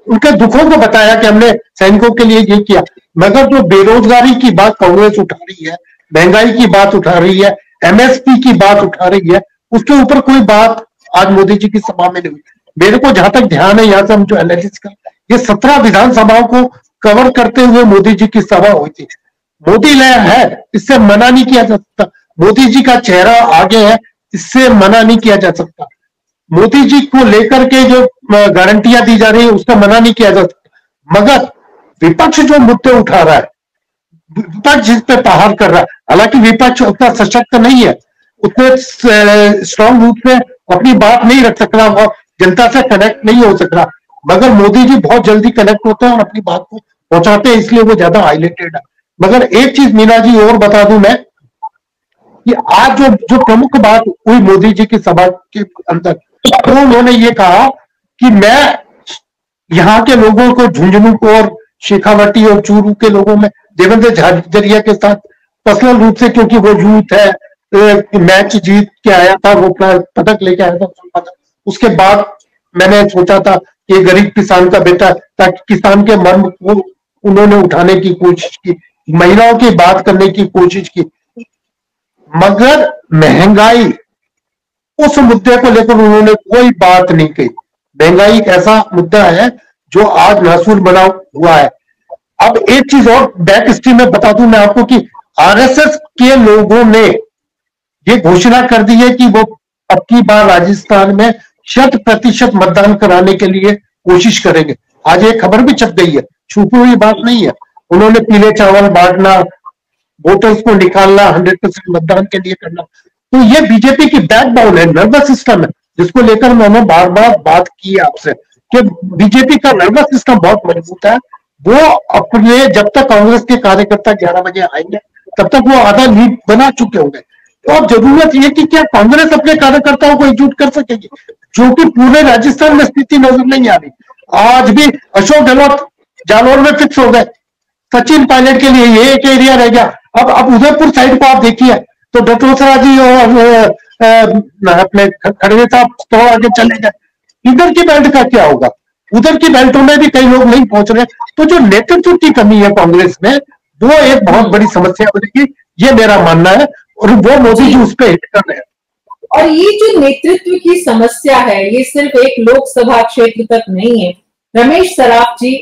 उनके दुखों को बताया कि हमने सैनिकों के लिए ये किया, मगर जो बेरोजगारी की बात कांग्रेस उठा रही है, महंगाई की बात उठा रही है, एमएसपी की बात उठा रही है, उसके ऊपर कोई बात आज मोदी जी की सभा में नहीं हुई। मेरे को जहां तक ध्यान है, यहां से हम जो एनालिसिस कर, ये 17 विधानसभाओं को कवर करते हुए मोदी जी की सभा हुई थी। मोदी लहर है, इससे मना नहीं किया जा सकता। मोदी जी का चेहरा आगे है, इससे मना नहीं किया जा सकता। मोदी जी को लेकर के जो गारंटियां दी जा रही है, उसका मना नहीं किया जा सकता। मगर विपक्ष जो मुद्दे उठा रहा है, विपक्ष जिस पे प्रहार कर रहा है, हालांकि विपक्ष उतना सशक्त नहीं है, उतने स्ट्रांग रूप से अपनी बात नहीं रख सक रहा, वो जनता से कनेक्ट नहीं हो सक रहा, मगर मोदी जी बहुत जल्दी कनेक्ट होते हैं और अपनी बात को पहुंचाते हैं, इसलिए वो ज्यादा हाईलाइटेड है। मगर एक चीज मीना जी और बता दूं मैं, कि आज जो प्रमुख बात हुई मोदी जी की सभा के अंदर, तो उन्होंने ये कहा कि मैं यहाँ के लोगों को, झुंझुनू को और शेखावटी और चूरू के लोगों में देवेंद्र झाझरिया के साथ पर्सनल रूप से, क्योंकि वो यूथ है, मैच जीत के आया था, वो पदक लेके आया था, उसके बाद मैंने सोचा था कि गरीब किसान का बेटा, ताकि किसान के मर्म को उन्होंने उठाने की कोशिश की, महिलाओं की बात करने की कोशिश की, मगर महंगाई उस मुद्दे को लेकर उन्होंने कोई बात नहीं कही। महंगाई एक ऐसा मुद्दा है जो आज नासूर बना हुआ है। अब एक चीज और बैक स्ट्रीम में बता दूं मैं आपको कि आरएसएस के लोगों ने ये घोषणा कर दी है कि वो अब की बार राजस्थान में 100% मतदान कराने के लिए कोशिश करेंगे। आज एक खबर भी छप गई है, छुपी हुई बात नहीं है। उन्होंने पीले चावल बांटना, वोटर्स को निकालना, 100% मतदान के लिए करना, तो ये बीजेपी की बैकबोन है, नर्वस सिस्टम है, जिसको लेकर मैंने बार बार बात की आपसे कि बीजेपी का नर्वस सिस्टम बहुत मजबूत है। वो अपने, जब तक कांग्रेस के कार्यकर्ता 11 बजे आएंगे तब तक वो आधा लीड बना चुके होंगे। तो अब जरूरत ये कि क्या कांग्रेस अपने कार्यकर्ताओं को एकजुट कर सकेगी, जो कि पूरे राजस्थान में स्थिति नजर नहीं आ रही। आज भी अशोक गहलोत जालौर में फिक्स हो गए, सचिन पायलट के लिए ये एक एरिया रह गया। अब उदयपुर साइड को आप देखिए तो डटोसरा जी और अपने खड़गे साहब तो आगे चले गए। इधर की बेल्ट का क्या होगा? उधर की बेल्टों में भी कई लोग नहीं पहुंच रहे। तो जो नेतृत्व की कमी है कांग्रेस में, वो एक बहुत बड़ी समस्या बनेगी, ये मेरा मानना है। और वो मोदी जी उस पर हिट कर रहे हैं। और ये जो नेतृत्व की समस्या है, ये सिर्फ एक लोकसभा क्षेत्र तक नहीं है। रमेश सराफ जी,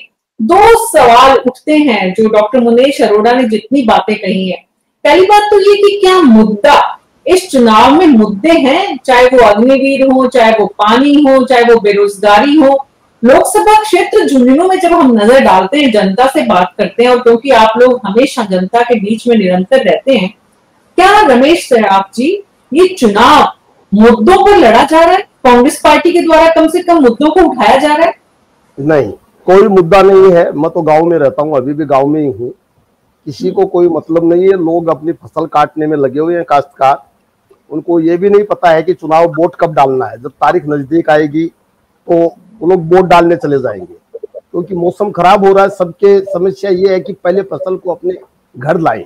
दो सवाल उठते हैं जो डॉक्टर मुनेश अरोड़ा ने जितनी बातें कही है। पहली बात तो ये कि क्या मुद्दा इस चुनाव में मुद्दे हैं, चाहे वो अग्निवीर हो, चाहे वो पानी हो, चाहे वो बेरोजगारी हो। लोकसभा क्षेत्र झुंझुनू में जब हम नजर डालते हैं, जनता से बात करते हैं, और क्योंकि आप लोग हमेशा जनता के बीच में निरंतर रहते हैं, क्या रमेश सराफ जी ये चुनाव मुद्दों पर लड़ा जा रहा है? कांग्रेस पार्टी के द्वारा कम से कम मुद्दों को उठाया जा रहा है? नहीं, कोई मुद्दा नहीं है। मैं तो गांव में रहता हूं, अभी भी गांव में ही हूं। किसी को कोई मतलब नहीं है। लोग अपनी फसल काटने में लगे हुए हैं, काश्तकार। उनको ये भी नहीं पता है कि चुनाव वोट कब डालना है। जब तारीख नजदीक आएगी तो वो लोग वोट डालने चले जाएंगे, क्योंकि मौसम खराब हो रहा है। सबके समस्या ये है कि पहले फसल को अपने घर लाएं।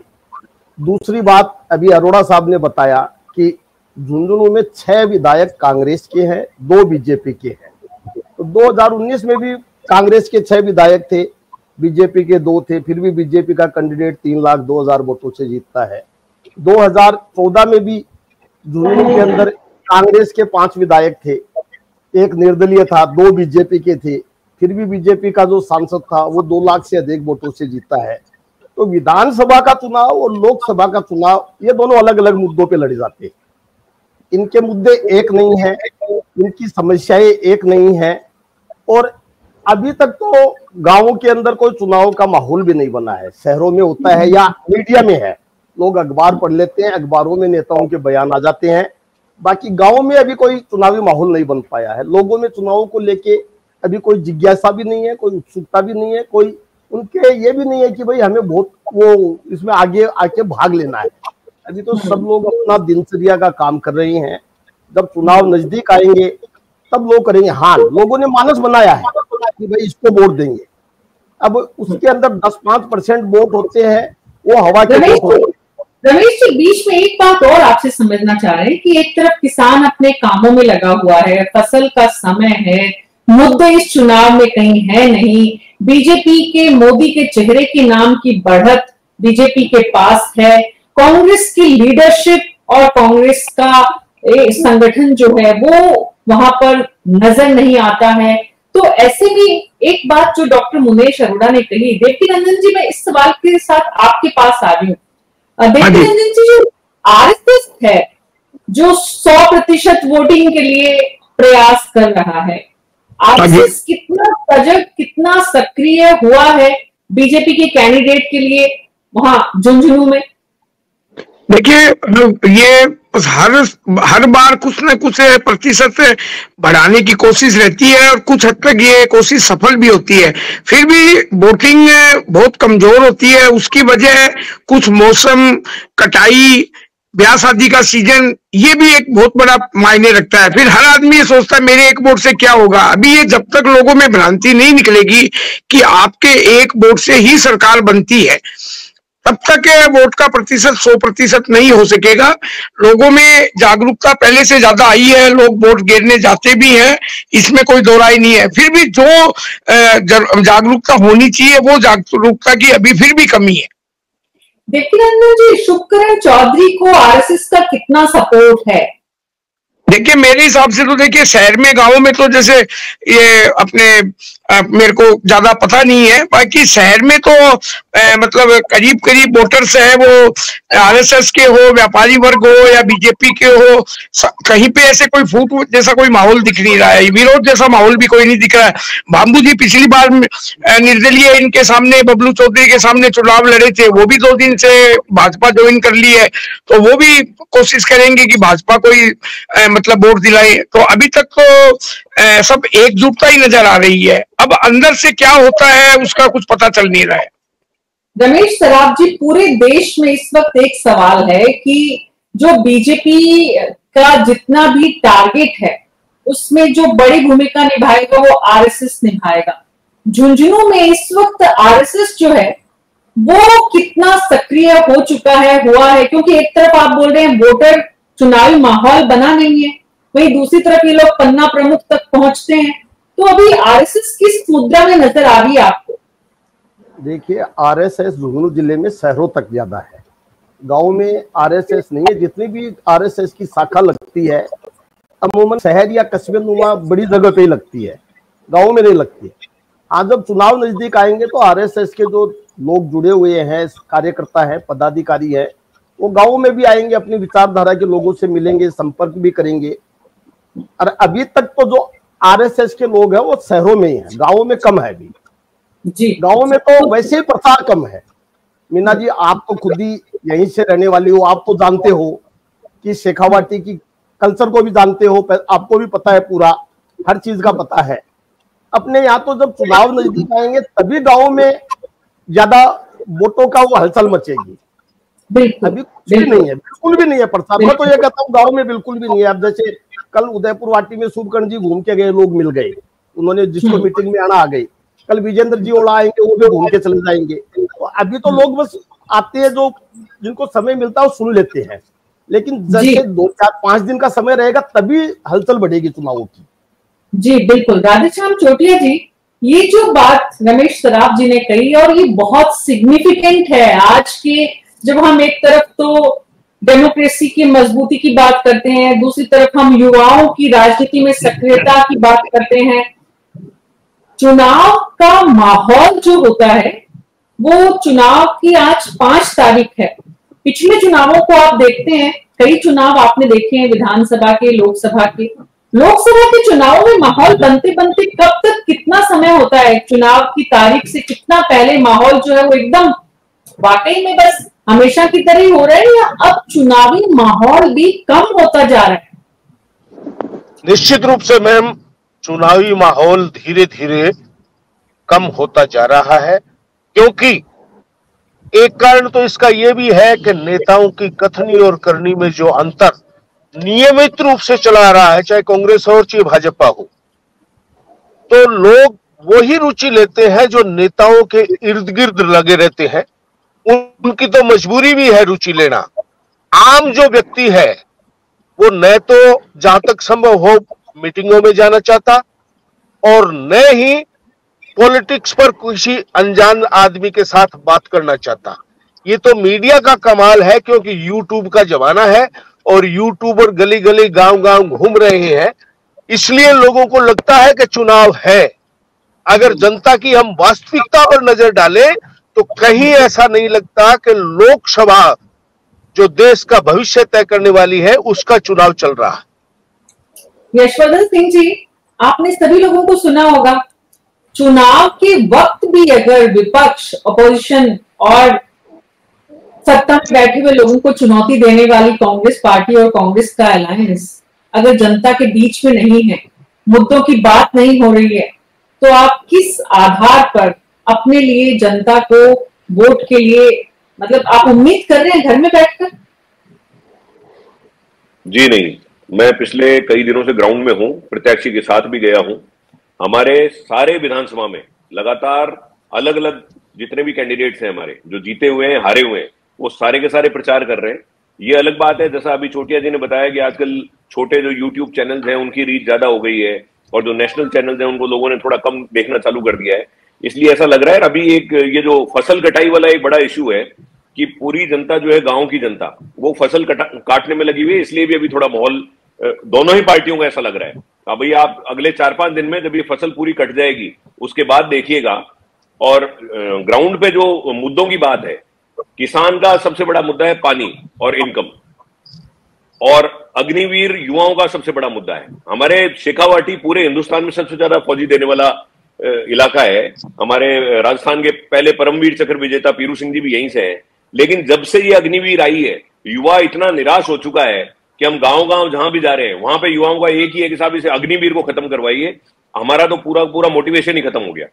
दूसरी बात, अभी अरोड़ा साहब ने बताया कि झुंझुनू में 6 विधायक कांग्रेस के हैं, 2 बीजेपी के हैं। तो 2019 में भी कांग्रेस के 6 विधायक थे, बीजेपी के 2 थे, फिर भी बीजेपी का कैंडिडेट 3,02,000 वोटों से जीतता है। 2014 में भी झुंझुनू के अंदर कांग्रेस के 5 विधायक थे, 1 निर्दलीय था, 2 बीजेपी के थे, फिर भी बीजेपी का जो सांसद था वो 2 लाख से अधिक वोटों से जीता है। तो विधानसभा का चुनाव और लोकसभा का चुनाव, ये दोनों अलग अलग मुद्दों पे लड़े जाते हैं। इनके मुद्दे एक नहीं है, इनकी समस्याएं एक नहीं है। और अभी तक तो गांवों के अंदर कोई चुनाव का माहौल भी नहीं बना है। शहरों में होता है या मीडिया में है, लोग अखबार पढ़ लेते हैं, अखबारों में नेताओं के बयान आ जाते हैं। बाकी गांव में अभी कोई चुनावी माहौल नहीं बन पाया है। लोगों में चुनाव को लेके अभी कोई जिज्ञासा भी नहीं है, कोई उत्सुकता भी नहीं है, कोई उनके ये भी नहीं है कि भाई हमें बहुत वो इसमें आगे आके भाग लेना है। अभी तो सब लोग अपना दिनचर्या का काम कर रहे हैं। जब चुनाव नजदीक आएंगे तब लोग करेंगे। हाँ, लोगों ने मानस बनाया है कि भाई इसको वोट देंगे। अब उसके अंदर 10-5% वोट होते हैं, वो हवा के वोट। रमेश जी, बीच में एक बात और आपसे समझना चाह रहे हैं कि एक तरफ किसान अपने कामों में लगा हुआ है, फसल का समय है, मुद्दे इस चुनाव में कहीं है नहीं। बीजेपी के मोदी के चेहरे के नाम की बढ़त बीजेपी के पास है। कांग्रेस की लीडरशिप और कांग्रेस का संगठन जो है वो वहां पर नजर नहीं आता है। तो ऐसे में एक बात जो डॉक्टर मुनेश अरोड़ा ने कही, देवकी रंजन जी, मैं इस सवाल के साथ आपके पास आ रही हूँ। देवकी रंजन जी, जो आरएसएस है जो 100% वोटिंग के लिए प्रयास कर रहा है, आरएसएस कितना सजग, कितना सक्रिय हुआ है बीजेपी के कैंडिडेट के लिए वहां झुंझुनू में? देखिए, ये हर बार कुछ न कुछ प्रतिशत बढ़ाने की कोशिश रहती है और कुछ हद तक ये कोशिश सफल भी होती है। फिर भी वोटिंग बहुत कमजोर होती है। उसकी वजह कुछ मौसम, कटाई, ब्याह शादी का सीजन, ये भी एक बहुत बड़ा मायने रखता है। फिर हर आदमी ये सोचता है मेरे एक वोट से क्या होगा। अभी ये जब तक लोगों में भ्रांति नहीं निकलेगी कि आपके एक वोट से ही सरकार बनती है, तब तक वोट का प्रतिशत 100% नहीं हो सकेगा। लोगों में जागरूकता पहले से ज्यादा आई है, लोग वोट गिरने जाते भी हैं, इसमें कोई दो राय नहीं है। फिर भी जो जागरूकता होनी चाहिए वो जागरूकता की अभी फिर भी कमी है। देखिए रंजन जी, शुभकरण चौधरी को आरएसएस का कितना सपोर्ट है? देखिए, मेरे हिसाब से तो देखिए शहर में, गांवों में तो जैसे ये अपने मेरे को ज्यादा पता नहीं है, बाकी शहर में तो मतलब करीब करीब वोटर्स है वो आरएसएस के हो, व्यापारी वर्ग हो या बीजेपी के हो, कहीं पे ऐसे कोई फूट जैसा कोई माहौल दिख नहीं रहा है, विरोध जैसा माहौल भी कोई नहीं दिख रहा है। बाबू जी पिछली बार निर्दलीय इनके सामने, बबलू चौधरी के सामने चुनाव लड़े थे, वो भी 2 दिन से भाजपा ज्वाइन कर ली है, तो वो भी कोशिश करेंगे कि भाजपा कोई मतलब वोट दिलाए। तो अभी तक तो सब एकजुटता ही नजर आ रही है। अब अंदर से क्या होता है उसका कुछ पता चल नहीं रहा है। रमेश सराफ जी, पूरे देश में इस वक्त एक सवाल है कि जो बीजेपी का जितना भी टारगेट है उसमें जो बड़ी भूमिका निभाएगा वो आरएसएस निभाएगा। झुंझुनू में इस वक्त आरएसएस जो है वो कितना सक्रिय हो चुका है, हुआ है? क्योंकि एक तरफ आप बोल रहे हैं वोटर चुनावी माहौल बना नहीं है, वहीं दूसरी तरफ ये लोग पन्ना प्रमुख तक पहुंचते हैं, तो अभी आरएसएस किस मुद्रा में नजर आ रही है आपको? देखिए, आरएसएस झुंझुनू जिले में शहरों तक ज्यादा है, गांव में आरएसएस नहीं है। जितनी भी आरएसएस की शाखा लगती है अमूमन शहर या कस्बे नुमा बड़ी जगह पे ही लगती है, गांव में नहीं लगती है। आज जब चुनाव नजदीक आएंगे तो आरएसएस के जो लोग जुड़े हुए हैं, कार्यकर्ता हैं, पदाधिकारी हैं, वो गाँव में भी आएंगे, अपनी विचारधारा के लोगों से मिलेंगे, संपर्क भी करेंगे। और अभी तक तो जो आरएसएस के लोग हैं वो शहरों में ही हैं, गाँव में कम है अभी जी। गाँव में तो वैसे ही प्रसार कम है। मीना जी, आप तो खुद ही यहीं से रहने वाली हो, आप तो जानते हो कि शेखावाटी की कल्चर को भी जानते हो, आपको भी पता है, पूरा हर चीज का पता है। अपने यहाँ तो जब चुनाव नजदीक आएंगे तभी गाँव में ज्यादा वोटों का वो हलचल मचेगी। अभी कुछ भी नहीं है, बिल्कुल भी नहीं है प्रसार। मैं तो ये कहता हूँ गाँव में बिल्कुल भी नहीं है। अब जैसे कल उदयपुर वाटी में शुभकर्ण जी घूम के गए, लोग मिल गए, उन्होंने जिसको मीटिंग में आना आ गई। कल विजेंद्र जी ओला आएंगे, वो भी घूम के चले जाएंगे। तो अभी तो लोग बस आते हैं, जो जिनको समय मिलता है वो सुन लेते हैं, लेकिन जैसे 2-4-5 दिन का समय रहेगा तभी हलचल बढ़ेगी चुनावों की। जी बिल्कुल। राधेश्याम चोटिया जी, ये जो बात रमेश सराफ जी ने कही और ये बहुत सिग्निफिकेंट है आज के, जब हम एक तरफ तो डेमोक्रेसी की मजबूती की बात करते हैं, दूसरी तरफ हम युवाओं की राजनीति में सक्रियता की बात करते हैं। चुनाव का माहौल जो होता है वो चुनाव की आज 5 तारीख है। पिछले चुनावों को आप देखते हैं, कई चुनाव आपने देखे हैं, विधानसभा के, लोकसभा के चुनावों में माहौल बनते बनते कब तक कितना समय होता है? चुनाव की तारीख से कितना पहले माहौल जो है वो एकदम वाकई में बस हमेशा की तरह ही हो रहा है, या अब चुनावी माहौल भी कम होता जा रहा है? निश्चित रूप से मैम, चुनावी माहौल धीरे धीरे कम होता जा रहा है, क्योंकि एक कारण तो इसका यह भी है कि नेताओं की कथनी और करनी में जो अंतर नियमित रूप से चला रहा है, चाहे कांग्रेस हो चाहे भाजपा हो, तो लोग वही रुचि लेते हैं जो नेताओं के इर्द गिर्द लगे रहते हैं। उनकी तो मजबूरी भी है रुचि लेना। आम जो व्यक्ति है वो न तो जहां तक संभव हो मीटिंगों में जाना चाहता और न ही पॉलिटिक्स पर किसी अनजान आदमी के साथ बात करना चाहता। ये तो मीडिया का कमाल है, क्योंकि यूट्यूब का जमाना है और यूट्यूबर गली गली गांव गांव घूम रहे हैं, इसलिए लोगों को लगता है कि चुनाव है। अगर जनता की हम वास्तविकता पर नजर डालें तो कहीं ऐसा नहीं लगता कि लोकसभा जो देश का भविष्य तय करने वाली है उसका चुनाव चल रहा है। यशवर्धन सिंह जी, आपने सभी लोगों को सुना होगा, चुनाव के वक्त भी अगर विपक्ष, अपोजिशन और सत्ता में बैठे हुए लोगों को चुनौती देने वाली कांग्रेस पार्टी और कांग्रेस का अलायंस अगर जनता के बीच में नहीं है, मुद्दों की बात नहीं हो रही है, तो आप किस आधार पर अपने लिए जनता को वोट के लिए, मतलब आप उम्मीद कर रहे हैं घर में बैठकर? जी नहीं, मैं पिछले कई दिनों से ग्राउंड में हूं, प्रत्याशी के साथ भी गया हूं। हमारे सारे विधानसभा में लगातार अलग अलग जितने भी कैंडिडेट्स हैं हमारे, जो जीते हुए हैं, हारे हुए हैं, वो सारे के सारे प्रचार कर रहे हैं। ये अलग बात है, जैसा अभी चोटिया जी ने बताया कि आजकल छोटे जो यूट्यूब चैनल्स हैं उनकी रीच ज्यादा हो गई है और जो नेशनल चैनल्स हैं उनको लोगों ने थोड़ा कम देखना चालू कर दिया है, इसलिए ऐसा लग रहा है। अभी एक ये जो फसल कटाई वाला एक बड़ा इश्यू है कि पूरी जनता जो है, गांव की जनता, वो फसल काटने में लगी हुई है, इसलिए भी अभी थोड़ा माहौल दोनों ही पार्टियों का ऐसा लग रहा है। अभी आप अगले 4-5 दिन में जब ये फसल पूरी कट जाएगी उसके बाद देखिएगा। और ग्राउंड पे जो मुद्दों की बात है, किसान का सबसे बड़ा मुद्दा है पानी और इनकम, और अग्निवीर युवाओं का सबसे बड़ा मुद्दा है। हमारे शेखावाटी पूरे हिंदुस्तान में सबसे ज्यादा फौजी देने वाला इलाका है। हमारे राजस्थान के पहले परमवीर चक्र विजेता पीरू सिंह जी भी यहीं से हैं, लेकिन जब से ये अग्निवीर आई है, युवा इतना निराश हो चुका है कि हम गांव गांव जहां भी जा रहे हैं वहां पे युवाओं का एक ही है कि साहब इसे अग्निवीर को खत्म करवाइए। हमारा तो पूरा पूरा मोटिवेशन ही खत्म हो गया।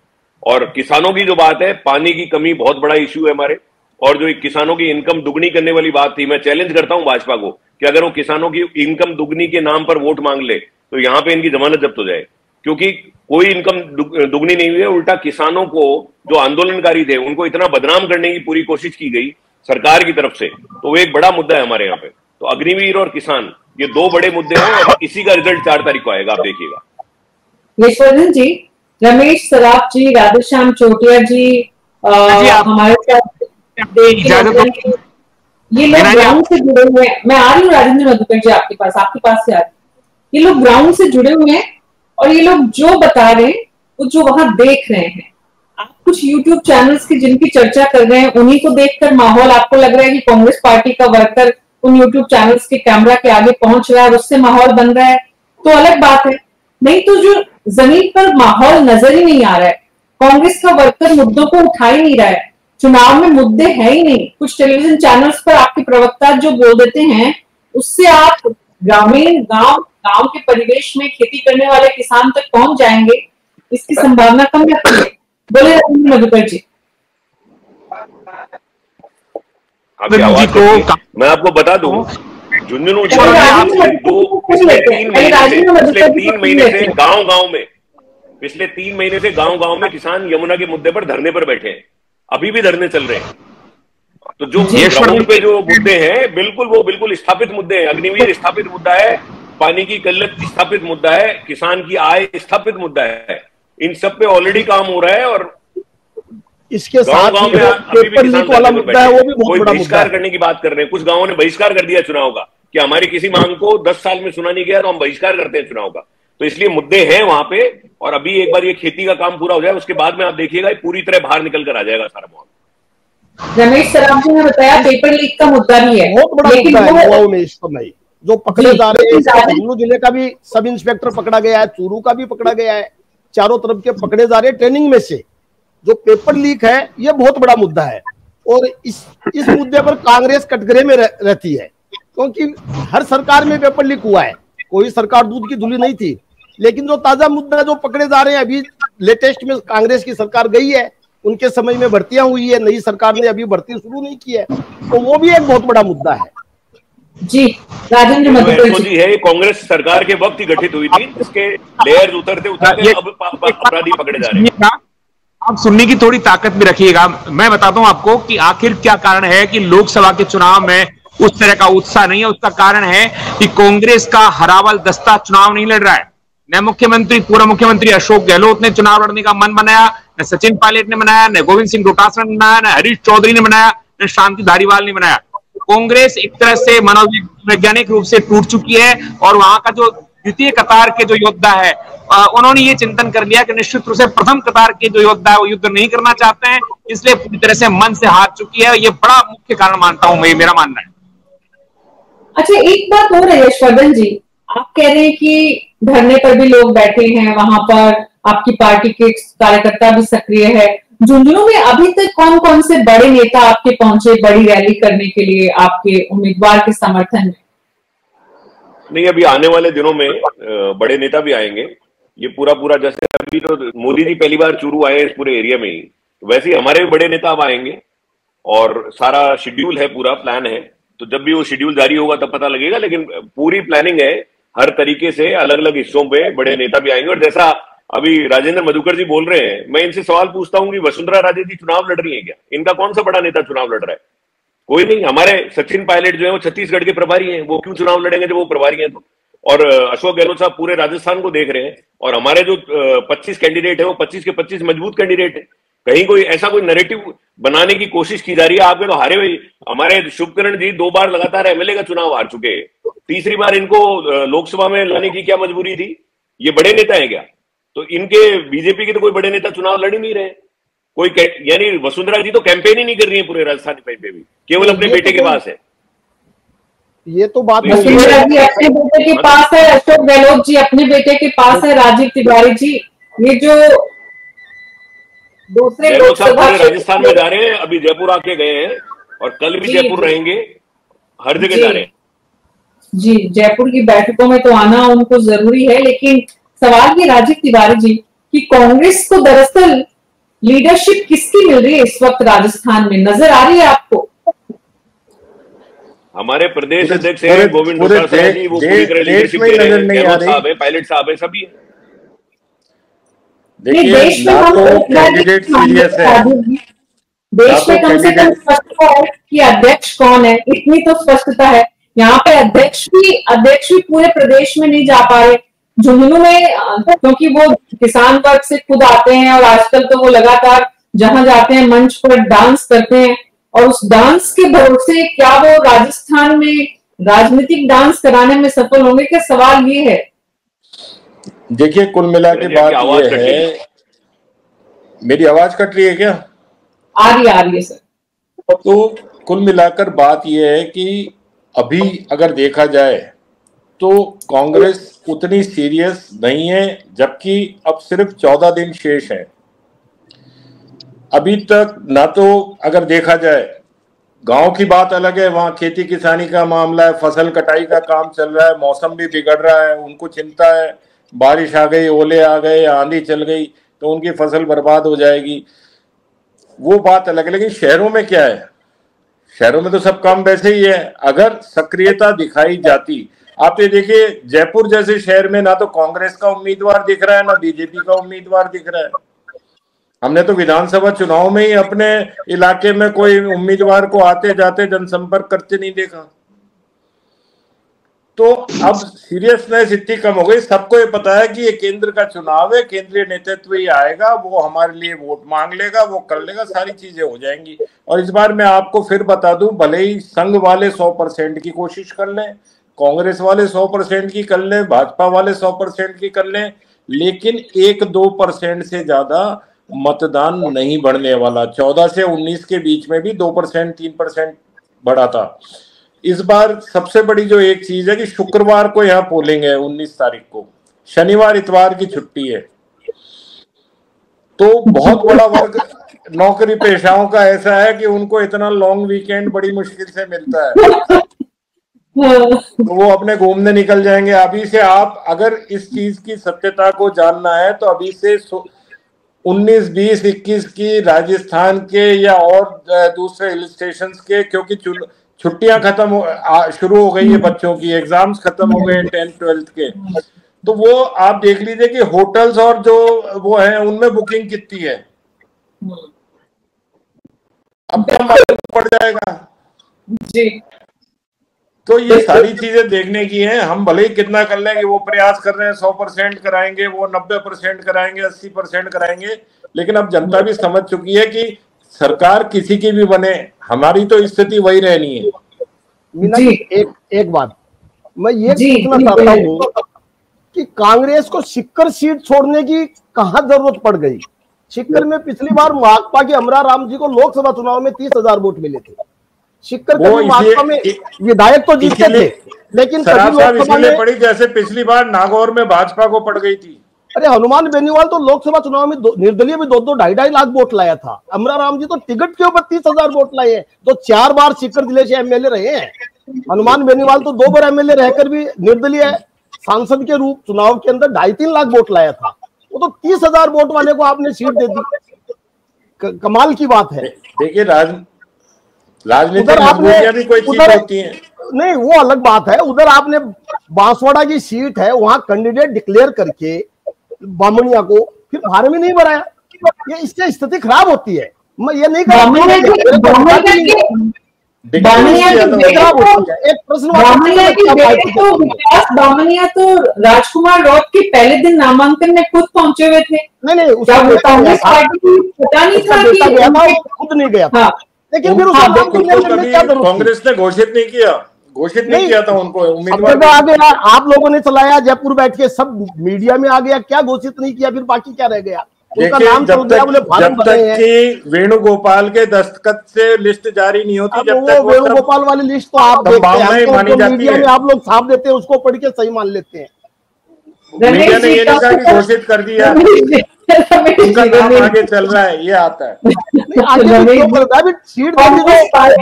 और किसानों की जो बात है, पानी की कमी बहुत बड़ा इश्यू है हमारे, और जो किसानों की इनकम दुगनी करने वाली बात थी, मैं चैलेंज करता हूं भाजपा को कि अगर वो किसानों की इनकम दुगनी के नाम पर वोट मांग ले तो यहां पे इनकी जमानत जब्त हो जाए, क्योंकि कोई इनकम दुगनी नहीं हुई है। उल्टा किसानों को, जो आंदोलनकारी थे, उनको इतना बदनाम करने की पूरी कोशिश की गई सरकार की तरफ से, तो वो एक बड़ा मुद्दा है हमारे यहाँ पे। तो अग्निवीर और किसान, ये दो बड़े मुद्दे हैं, और इसी का रिजल्ट 4 तारीख को आएगा, आप देखिएगा। यशवर्धन जी, रमेश सराफ जी, राधेश्याम चोटिया जी हमारे साथ ये लोग ग्राउंड से जुड़े हुए हैं। मैं आ रही हूँ राजेंद्र मधुकर जी आपके पास से आ रही। ये लोग ग्राउंड से जुड़े हुए हैं और ये लोग जो बता रहे हैं वो जो वहां देख रहे हैं, आप कुछ यूट्यूब चैनल्स की जिनकी चर्चा कर रहे हैं उन्हीं को देखकर माहौल आपको लग रहा है कि कांग्रेस पार्टी का वर्कर उन यूट्यूब चैनल्स के कैमरा के आगे पहुंच रहा है और उससे माहौल बन रहा है, तो अलग बात है। नहीं तो जो जमीन पर माहौल नजर ही नहीं आ रहा है, कांग्रेस का वर्कर मुद्दों को उठा ही नहीं रहा है, चुनाव में मुद्दे है ही नहीं। कुछ टेलीविजन चैनल्स पर आपके प्रवक्ता जो बोल देते हैं उससे आप ग्रामीण गांव के परिवेश में खेती करने वाले किसान तक पहुंच जाएंगे, इसकी संभावना कम रहती है। बोले राजेंद्र मधुकर जी। मैं आपको बता दूं, झुंझुनू पिछले 3 महीने से गांव में किसान यमुना के मुद्दे पर धरने पर बैठे हैं, अभी भी धरने चल रहे हैं। तो जो ग्राउंड पे जो मुद्दे हैं, बिल्कुल स्थापित मुद्दे हैं। अग्निवीर स्थापित मुद्दा है, पानी की किल्लत स्थापित मुद्दा है, किसान की आय स्थापित मुद्दा है। इन सब पे ऑलरेडी काम हो रहा है, और इसके साथ ही पेपर लीक वाला मुद्दा है, वो भी बहुत बड़ा मुद्दा है। करने की बात कर रहे हैं। कुछ गांवों ने बहिष्कार कर दिया चुनाव का कि हमारी किसी मांग को 10 साल में सुना नहीं गया, तो हम बहिष्कार करते हैं चुनाव का। तो इसलिए मुद्दे हैं वहां पे, और अभी एक बार ये खेती का काम पूरा हो जाए, उसके बाद में आप देखिएगा पूरी तरह बाहर निकल कर आ जाएगा सारा माहौल। रमेश सराफ जी ने बताया पेपर लीक का मुद्दा भी है, बहुत बड़ा मुद्दा है युवाओं में इस समय जो पकड़े जा रहे हैं। झुंझुनू जिले का भी सब इंस्पेक्टर पकड़ा गया है, चूरू का भी पकड़ा गया है, चारों तरफ के पकड़े जा रहे हैं ट्रेनिंग में से। जो पेपर लीक है ये बहुत बड़ा मुद्दा है, और इस मुद्दे पर कांग्रेस कटघरे में रहती है, क्योंकि हर सरकार में पेपर लीक हुआ है, कोई सरकार दूध की धुली नहीं थी। लेकिन जो ताजा मुद्दा जो पकड़े जा रहे हैं, अभी लेटेस्ट में कांग्रेस की सरकार गई है, उनके समय में भर्तियां हुई है, नई सरकार ने अभी भर्ती शुरू नहीं की है, तो वो भी एक बहुत बड़ा मुद्दा है। जी राजेंद्र मधुकर जी है, कांग्रेस सरकार के वक्त ही गठित हुई थी, जिसके लेयर्स उतरते अब अपराधी पकड़े जा रहे हैं। आप सुनने की थोड़ी ताकत भी रखिएगा। मैं बताता हूं आपको कि आखिर क्या कारण है कि लोकसभा के चुनाव में उस तरह का उत्साह नहीं है। उसका कारण है कि कांग्रेस का हरावल दस्ता चुनाव नहीं लड़ रहा है। न पूर्व मुख्यमंत्री अशोक गहलोत ने चुनाव लड़ने का मन बनाया, न सचिन पायलट ने बनाया, न गोविंद सिंह डोटासरा ने बनाया, न हरीश चौधरी ने बनाया, न शांति धारीवाल ने बनाया। कांग्रेस एक तरह से मनोवैज्ञानिक रूप से टूट चुकी है, और वहां का जो द्वितीय कतार के जो योद्धा है, उन्होंने ये चिंतन कर लिया कि निश्चित रूप से प्रथम कतार के जो योद्धा है वो युद्ध नहीं करना चाहते हैं, इसलिए पूरी तरह से मन से हार चुकी है। ये बड़ा मुख्य कारण मानता हूं मैं, मेरा मानना है। अच्छा, एक बात और है यशवर्धन जी, आप कह रहे हैं कि धरने पर भी लोग बैठे हैं, वहां पर आपकी पार्टी के कार्यकर्ता भी सक्रिय है। झुंझुनू में अभी तक कौन कौन से बड़े नेता आपके पहुंचे बड़ी रैली करने के लिए आपके उम्मीदवार के समर्थन में? नहीं, अभी आने वाले दिनों में बड़े नेता भी आएंगे। ये पूरा जैसे अभी तो मोदी जी पहली बार चूरू आए इस पूरे एरिया में ही, वैसे ही हमारे भी बड़े नेता अब आएंगे, और सारा शेड्यूल है, पूरा प्लान है। तो जब भी वो शेड्यूल जारी होगा तब पता लगेगा, लेकिन पूरी प्लानिंग है हर तरीके से। अलग अलग हिस्सों पे बड़े नेता भी आएंगे। और जैसा अभी राजेंद्र मधुकर जी बोल रहे हैं, मैं इनसे सवाल पूछता हूं कि वसुंधरा राजे जी चुनाव लड़ रही है क्या? इनका कौन सा बड़ा नेता चुनाव लड़ रहा है? कोई नहीं। हमारे सचिन पायलट जो है वो छत्तीसगढ़ के प्रभारी हैं, वो क्यों चुनाव लड़ेंगे जब वो प्रभारी हैं तो? और अशोक गहलोत साहब पूरे राजस्थान को देख रहे हैं, और हमारे जो 25 कैंडिडेट है वो 25 के 25 मजबूत कैंडिडेट है। कहीं कोई ऐसा कोई नैरेटिव बनाने की कोशिश की जा रही है। आपके तो हारे हुए, हमारे शुभकरण जी 2 बार लगातार एमएलए का चुनाव हार चुके हैं, तीसरी बार इनको लोकसभा में लाने की क्या मजबूरी थी? ये बड़े नेता है क्या? तो इनके बीजेपी के तो कोई बड़े नेता चुनाव लड़ ही नहीं रहे कोई, यानी वसुंधरा जी तो कैंपेन ही नहीं कर रही है पूरे राजस्थान पे भी, केवल अपने बेटे के पास है। ये तो बात वसुंधरा जी अपने बेटे के पास है, अशोक गहलोत जी अपने बेटे के पास है, राजीव तिवारी जी ये जो दूसरे लोकसभा राजस्थान में जा रहे हैं, अभी जयपुर आके गए हैं और कल भी जयपुर रहेंगे, हर जगह जा रहे हैं। जी, जयपुर की बैठकों में तो आना उनको जरूरी है, लेकिन सवाल ये राजीव तिवारी जी कि कांग्रेस को दरअसल लीडरशिप किसकी मिल रही है इस वक्त राजस्थान में, नजर आ रही है आपको? हमारे प्रदेश अध्यक्ष है गोविंद डोटासरा जी, वो पूरी तरह लीडरशिप दे रहे हैं। गहलोत साहब है, पायलट साहब है, सभी है। देखिए, ना तो कैंडिडेट सीरियस है, देश में कम से कम स्पष्टता है कि अध्यक्ष कौन है, इतनी तो स्पष्टता है। यहाँ पे अध्यक्ष भी पूरे प्रदेश में नहीं जा पा रहे झुंझुनू में, क्योंकि वो किसान वर्ग से खुद आते हैं और आजकल तो वो लगातार जहां जाते हैं मंच पर डांस करते हैं, और उस डांस के भरोसे क्या वो राजस्थान में राजनीतिक डांस कराने में सफल होंगे? क्या सवाल ये है। देखिए, कुल मिला के बात ये है, मेरी आवाज कट रही है क्या? आ रही है सर। तो कुल मिलाकर बात यह है कि अभी अगर देखा जाए तो कांग्रेस उतनी सीरियस नहीं है, जबकि अब सिर्फ 14 दिन शेष है। अभी तक ना तो अगर देखा जाए, गांव की बात अलग है, वहां खेती किसानी का मामला है, फसल कटाई का काम चल रहा है, मौसम भी बिगड़ रहा है, उनको चिंता है, बारिश आ गई, ओले आ गए, आंधी चल गई तो उनकी फसल बर्बाद हो जाएगी, वो बात अलग है। लेकिन शहरों में क्या है, शहरों में तो सब काम वैसे ही है। अगर सक्रियता दिखाई जाती, आप ये देखिए जयपुर जैसे शहर में ना तो कांग्रेस का उम्मीदवार दिख रहा है, ना बीजेपी का उम्मीदवार दिख रहा है। हमने तो विधानसभा चुनाव में ही अपने इलाके में कोई उम्मीदवार को आते जाते जनसंपर्क करते नहीं देखा। तो अब सीरियसनेस इतनी कम हो गई, सबको ये पता है कि ये केंद्र का चुनाव है, केंद्रीय नेतृत्व ही आएगा, वो हमारे लिए वोट मांग लेगा, वो कर लेगा, सारी चीजें हो जाएंगी। और इस बार मैं आपको फिर बता दूं, भले ही संघ वाले 100% की कोशिश कर लें, कांग्रेस वाले 100% की कर लें, भाजपा वाले 100% की कर लें, लेकिन 1-2% से ज्यादा मतदान नहीं बढ़ने वाला। 14 से 19 के बीच में भी 2%, 3% बढ़ा था। इस बार सबसे बड़ी जो एक चीज है कि शुक्रवार को यहाँ पोलिंग है 19 तारीख को, शनिवार इतवार की छुट्टी है। तो बहुत बड़ा वर्ग नौकरी पेशाओं का ऐसा है कि उनको इतना लॉन्ग वीकेंड बड़ी मुश्किल से मिलता है, तो वो अपने घूमने निकल जाएंगे। अभी से आप अगर इस चीज की सत्यता को जानना है तो अभी से 19, 20, 21 की राजस्थान के या और दूसरे हिल स्टेशन के, क्योंकि छुट्टियां खत्म शुरू हो गई है, बच्चों की एग्जाम्स खत्म हो गए 10th 12th के, तो वो आप देख लीजिए कि होटल्स और जो वो है उनमें बुकिंग कितनी है, अब क्या मालूम पड़ जाएगा जी। तो ये सारी चीजें देखने की हैं। हम भले ही कितना कर लें कि वो प्रयास कर रहे हैं 100% कराएंगे, वो 90% कराएंगे, 80% कराएंगे, लेकिन अब जनता भी समझ चुकी है कि सरकार किसी की भी बने, हमारी तो स्थिति वही रहनी है। मीना जी, एक बात मैं ये पूछना चाहता हूँ कि कांग्रेस को सिक्कर सीट छोड़ने की कहाँ जरूरत पड़ गई? सिक्कर में पिछली बार माकपा के अमरा राम जी को लोकसभा चुनाव में 30,000 वोट मिले थे। सिक्कर कभी माकपा में विधायक तो जीते थे, लेकिन कभी लोकसभा में पड़ी जैसे पिछली बार नागौर में भाजपा को पड़ गई थी। अरे हनुमान बेनीवाल तो लोकसभा चुनाव में निर्दलीय में 2-2, 2.5 लाख वोट लाया था। अमरा राम जी तो टिकट के ऊपर 30,000 वोट लाए हैं, तो 4 बार सिक्कर जिले से एमएलए रहे हैं। हनुमान बेनीवाल तो 2 बार एमएलए रहकर भी निर्दलीय सांसद के रूप चुनाव के अंदर 2.5-3 लाख वोट लाया था। वो तो 30,000 वोट वाले को आपने सीट दे दी, कमाल की बात है। देखिए राजनीतिक मजबूरियां भी कोई चीज होती है, नहीं वो अलग बात है। उधर आपने बांसवाड़ा की सीट है, वहां कैंडिडेट डिक्लेयर करके बामनिया को फिर फार्म ही नहीं भराया, ये इससे स्थिति खराब होती है। मैं ये नहीं कह बामनिया तो राजकुमार रॉक के पहले दिन नामांकन में खुद पहुंचे हुए थे। नहीं कांग्रेस पार्टी को पता नहीं था कि खुद नहीं गया था, लेकिन फिर कांग्रेस ने घोषित नहीं किया था उनको उम्मीदवार। आ गया, आप लोगों ने चलाया, जयपुर बैठ के सब मीडिया में आ गया, क्या घोषित नहीं किया, फिर बाकी क्या रह गया? उनका नाम जब तक कि वेणुगोपाल के दस्तखत से लिस्ट जारी नहीं होती, जब तक वेणुगोपाल वाली लिस्ट तो आप मीडिया में आप लोग छाप देते हैं, उसको पढ़ के सही मान लेते हैं। मीडिया ने ये नहीं कहा कि घोषित कर दिया, उनका नाम आगे चल रहा है, ये आता है। सीट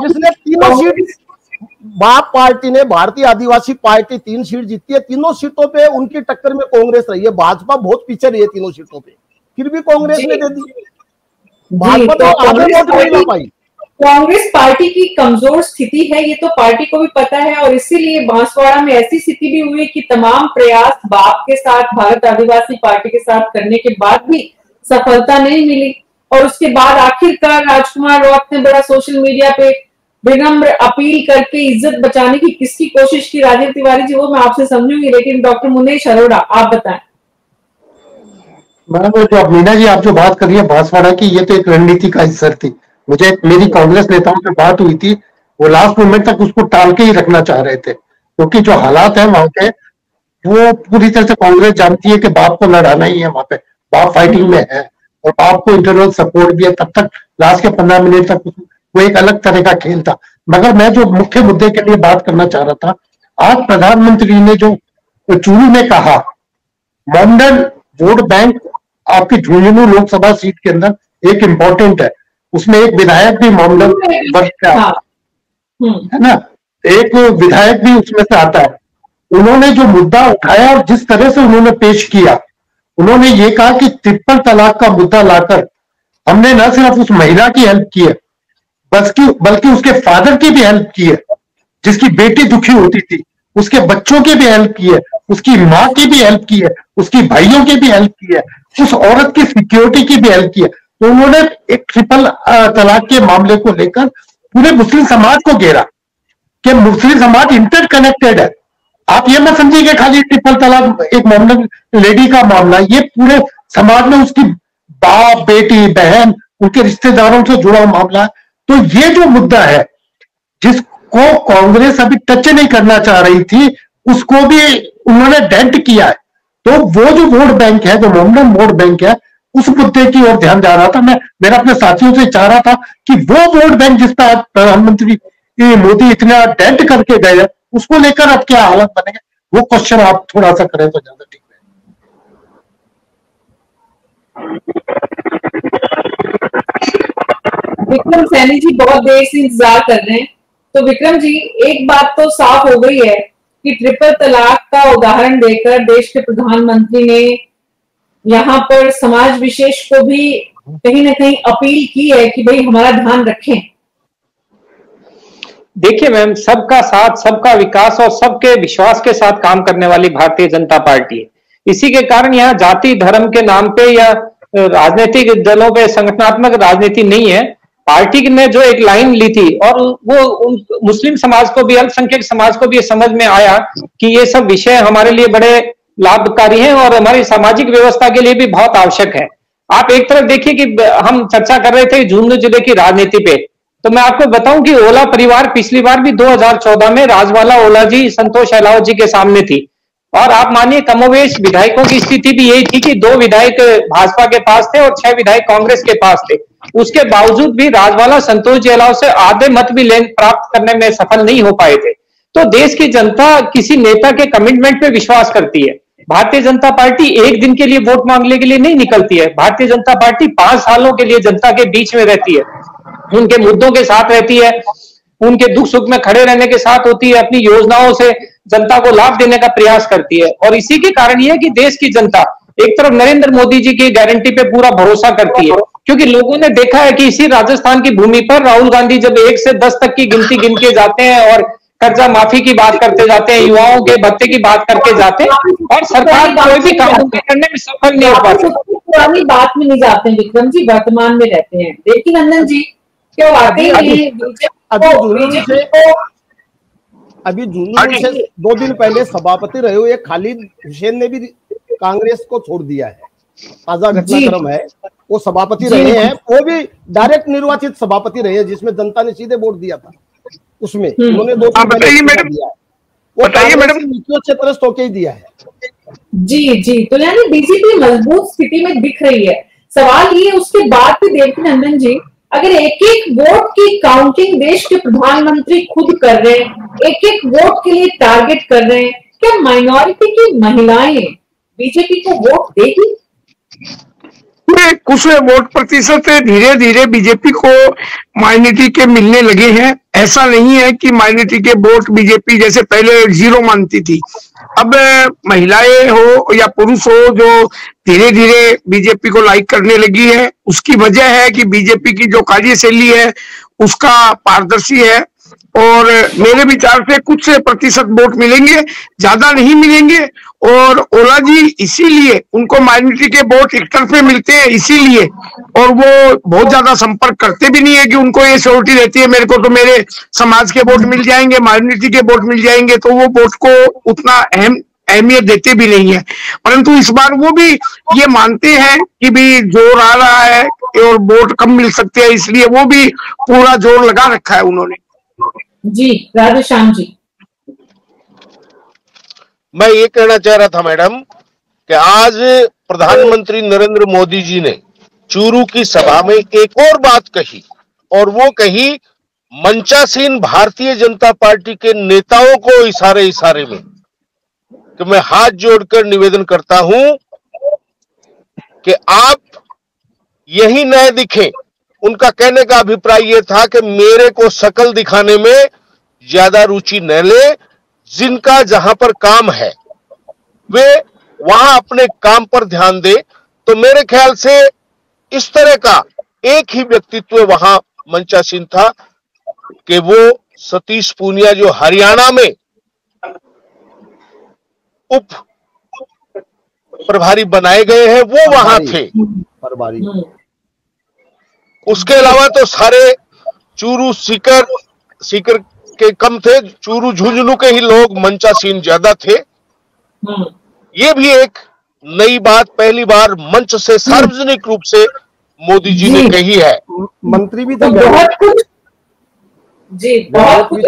जिसने तीनों सीट बाप पार्टी ने, भारतीय आदिवासी पार्टी 3 सीट जीती है, तीनों सीटों पे उनकी टक्कर में कांग्रेस रही है। भाजपा बहुत पीछे रही है तीनों सीटों पे, फिर भी कांग्रेस ने दे दी। भाजपा तो आधे वोट नहीं ला पाई। कांग्रेस पार्टी की कमजोर स्थिति है, ये तो पार्टी को भी पता है, और इसीलिए बांसवाड़ा में ऐसी स्थिति भी हुई कि तमाम प्रयास बाप के साथ, भारत आदिवासी पार्टी के साथ करने के बाद भी सफलता नहीं मिली। और उसके बाद आखिरकार राजकुमार राउत ने बड़ा सोशल मीडिया पे विनम्र अपील करके इज्जत बचाने की किसकी कोशिश की, राजीव तिवारी जी, वो मैं आपसे समझूंगी, लेकिन डॉक्टर मुनेश अरोड़ा आप बताएं। मैडम, जो मीना जी आप जो बात कर रही है बांसवाड़ा की, ये तो एक रणनीति का हिस्सा थी। मुझे मेरी कांग्रेस नेताओं से बात हुई थी, वो लास्ट मोमेंट तक उसको टाल के ही रखना चाह रहे थे, क्योंकि जो हालात है वहां के, वो पूरी तरह से कांग्रेस जानती है कि बाप को लड़ाना ही है वहां पे, बाप फाइटिंग में है और बाप को इंटरनल सपोर्ट भी है। तब तक लास्ट के 15 मिनट तक वो एक अलग तरह का खेल था। मगर मैं जो मुख्य मुद्दे के लिए बात करना चाह रहा था, आज प्रधानमंत्री ने जो चूरू में कहा, मॉडर्न वोट बैंक आपकी झुंझुनू लोकसभा सीट के अंदर एक इंपॉर्टेंट है, उसमें एक विधायक भी मॉडर्न वर्ग का है ना, एक विधायक भी उसमें से आता है। उन्होंने जो मुद्दा उठाया और जिस तरह से उन्होंने पेश किया, उन्होंने ये कहा कि ट्रिपल तलाक का मुद्दा लाकर हमने न सिर्फ उस महिला की हेल्प की है, बल्कि उसके फादर की भी हेल्प की है, जिसकी बेटी दुखी होती थी, उसके बच्चों की भी हेल्प की है, उसकी माँ की भी हेल्प की है, उसकी भाइयों की भी हेल्प की है, उस औरत की सिक्योरिटी की भी हेल्प की है। तो उन्होंने एक ट्रिपल तलाक के मामले को लेकर पूरे मुस्लिम समाज को घेरा कि मुस्लिम समाज इंटरकनेक्टेड है। आप ये मत समझिए कि खाली ट्रिपल तलाक एक मॉडर्न लेडी का मामला, ये पूरे समाज में उसकी बाप, बेटी, बहन, उनके रिश्तेदारों से जुड़ा मामला है। तो ये जो मुद्दा है जिसको कांग्रेस अभी टच नहीं करना चाह रही थी, उसको भी उन्होंने डेंट किया है। तो वो जो वोट बैंक है, जो मॉडर्न वोट बैंक है, उस मुद्दे की ओर ध्यान जा रहा था। मेरा अपने साथियों से चाह रहा था कि वो वोट बैंक जिस पर प्रधानमंत्री मोदी इतना डेंट करके गए, उसको लेकर अब क्या हालत बनेगा, वो क्वेश्चन आप थोड़ा सा करें तो ज्यादा ठीक है। विक्रम सैनी जी बहुत देर से इंतजार कर रहे हैं, तो विक्रम जी, एक बात तो साफ हो गई है कि ट्रिपल तलाक का उदाहरण देकर देश के प्रधानमंत्री ने यहाँ पर समाज विशेष को भी कहीं ना कहीं अपील की है कि भाई हमारा ध्यान रखें। देखिए मैम, सबका साथ, सबका विकास और सबके विश्वास के साथ काम करने वाली भारतीय जनता पार्टी है। इसी के कारण यहाँ जाति धर्म के नाम पे या राजनीतिक दलों पे संगठनात्मक राजनीति नहीं है। पार्टी ने जो एक लाइन ली थी, और वो मुस्लिम समाज को भी, अल्पसंख्यक समाज को भी समझ में आया कि ये सब विषय हमारे लिए बड़े लाभकारी हैं और हमारी सामाजिक व्यवस्था के लिए भी बहुत आवश्यक है। आप एक तरफ देखिए कि हम चर्चा कर रहे थे झुंझुनू जिले की राजनीति पे, तो मैं आपको बताऊं कि ओला परिवार पिछली बार भी 2014 में राजवाला ओला जी, संतोष अहलावत जी के सामने थी, और आप मानिए कमोवेश विधायकों की स्थिति भी यही थी कि 2 विधायक भाजपा के पास थे और 6 विधायक कांग्रेस के पास थे। उसके बावजूद भी राजवाला संतोष जी अहलावत से आधे मत भी प्राप्त करने में सफल नहीं हो पाए थे। तो देश की जनता किसी नेता के कमिटमेंट पे विश्वास करती है। भारतीय जनता पार्टी एक दिन के लिए वोट मांगने के लिए नहीं निकलती है। भारतीय जनता पार्टी 5 सालों के लिए जनता के बीच में रहती है, उनके मुद्दों के साथ रहती है, उनके दुख सुख में खड़े रहने के साथ होती है, अपनी योजनाओं से जनता को लाभ देने का प्रयास करती है। और इसी के कारण यह है कि देश की जनता एक तरफ नरेंद्र मोदी जी की गारंटी पे पूरा भरोसा करती है, क्योंकि लोगों ने देखा है कि इसी राजस्थान की भूमि पर राहुल गांधी जब 1 से 10 तक की गिनती गिन के जाते हैं और कर्जा माफी की बात करते जाते हैं, युवाओं के भत्ते की बात करके जाते हैं, और सरकार कोई भी काम करने में सफल नहीं हो पाती। पुरानी बात में नहीं जाते हैं विक्रम जी, वर्तमान में रहते हैं। लेकिन नंदन जी, क्या वाकई अभी झुंझुनू से 2 दिन पहले सभापति रहे हुए खालिद हुसैन ने भी कांग्रेस को छोड़ दिया है। ताजा घटनाक्रम है, वो सभापति रहे हैं, वो भी डायरेक्ट निर्वाचित सभापति रहे हैं, जिसमें जनता ने सीधे वोट दिया था। उसमें उन्होंने 2 दिन पहले दिया, वो नीतियों से त्रस्त होके ही दिया है। जी, तो यानी बीजेपी मजबूत स्थिति में दिख रही है। सवाल ये उसके बाद भी देवकी नंदन जी, अगर एक एक वोट की काउंटिंग देश के प्रधानमंत्री खुद कर रहे हैं, एक एक वोट के लिए टारगेट कर रहे हैं, क्या माइनॉरिटी की महिलाएं बीजेपी को वोट देगी? कुछ वोट प्रतिशत धीरे धीरे बीजेपी को माइनॉरिटी के मिलने लगे हैं। ऐसा नहीं है कि माइनॉरिटी के वोट बीजेपी जैसे पहले जीरो मानती थी। अब महिलाएं हो या पुरुष हो जो धीरे धीरे बीजेपी को लाइक करने लगी है। उसकी वजह है कि बीजेपी की जो कार्यशैली है उसका पारदर्शी है और मेरे विचार से कुछ प्रतिशत वोट मिलेंगे, ज्यादा नहीं मिलेंगे। और ओला जी इसीलिए उनको माइनॉरिटी के वोट एक तरफे मिलते हैं इसीलिए, और वो बहुत ज्यादा संपर्क करते भी नहीं है कि उनको ये श्योरिटी रहती है मेरे को तो मेरे समाज के वोट मिल जाएंगे, माइनॉरिटी के वोट मिल जाएंगे, तो वो वोट को उतना अहमियत देते भी नहीं है। परंतु इस बार वो भी ये मानते हैं कि भी जोर आ रहा है और वोट कम मिल सकते हैं, इसलिए वो भी पूरा जोर लगा रखा है उन्होंने। जी राधेश्याम जी। मैं ये कहना चाह रहा था मैडम कि आज प्रधानमंत्री नरेंद्र मोदी जी ने चूरू की सभा में एक और बात कही, और वो कही मंचासीन भारतीय जनता पार्टी के नेताओं को इशारे में कि मैं हाथ जोड़कर निवेदन करता हूं कि आप यही नए दिखें। उनका कहने का अभिप्राय यह था कि मेरे को शकल दिखाने में ज्यादा रुचि न ले, जिनका जहां पर काम है वे वहां अपने काम पर ध्यान दे। तो मेरे ख्याल से इस तरह का एक ही व्यक्तित्व वहां मंचासीन था कि वो सतीश पूनिया जो हरियाणा में उप प्रभारी बनाए गए हैं वो वहां थे प्रभारी। उसके अलावा तो सारे चूरू सीकर के कम थे, चूरू झुंझुनू के ही लोग मंचासीन ज्यादा थे। ये भी एक नई बात पहली बार मंच से सार्वजनिक रूप से मोदी जी ने कही है। मंत्री भी थे बहुत कुछ जी, बहुत कुछ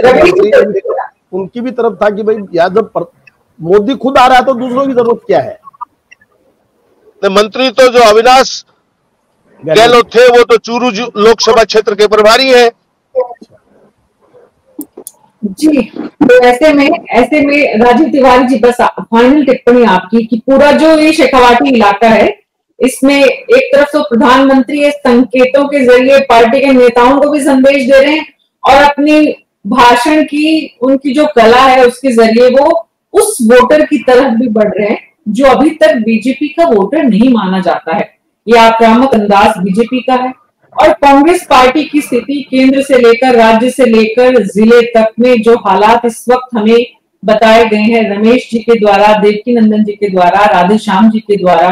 उनकी भी तरफ था कि भाई यार जब मोदी खुद आ रहा है तो दूसरों की जरूरत क्या है। मंत्री तो जो अविनाश गहलोत थे वो तो चूरू लोकसभा क्षेत्र के प्रभारी हैं। जी, तो ऐसे में राजीव तिवारी जी बस फाइनल टिप्पणी आपकी कि पूरा जो ये शेखावाटी इलाका है इसमें एक तरफ तो प्रधानमंत्री संकेतों के जरिए पार्टी के नेताओं को भी संदेश दे रहे हैं और अपनी भाषण की उनकी जो कला है उसके जरिए वो उस वोटर की तरफ भी बढ़ रहे हैं जो अभी तक बीजेपी का वोटर नहीं माना जाता है। ये आक्रामक अंदाज बीजेपी का है और कांग्रेस पार्टी की स्थिति केंद्र से लेकर राज्य से लेकर जिले तक में जो हालात इस वक्त हमें बताए गए हैं रमेश जी के द्वारा, देवकी नंदन जी के द्वारा, राधेश्याम जी के द्वारा,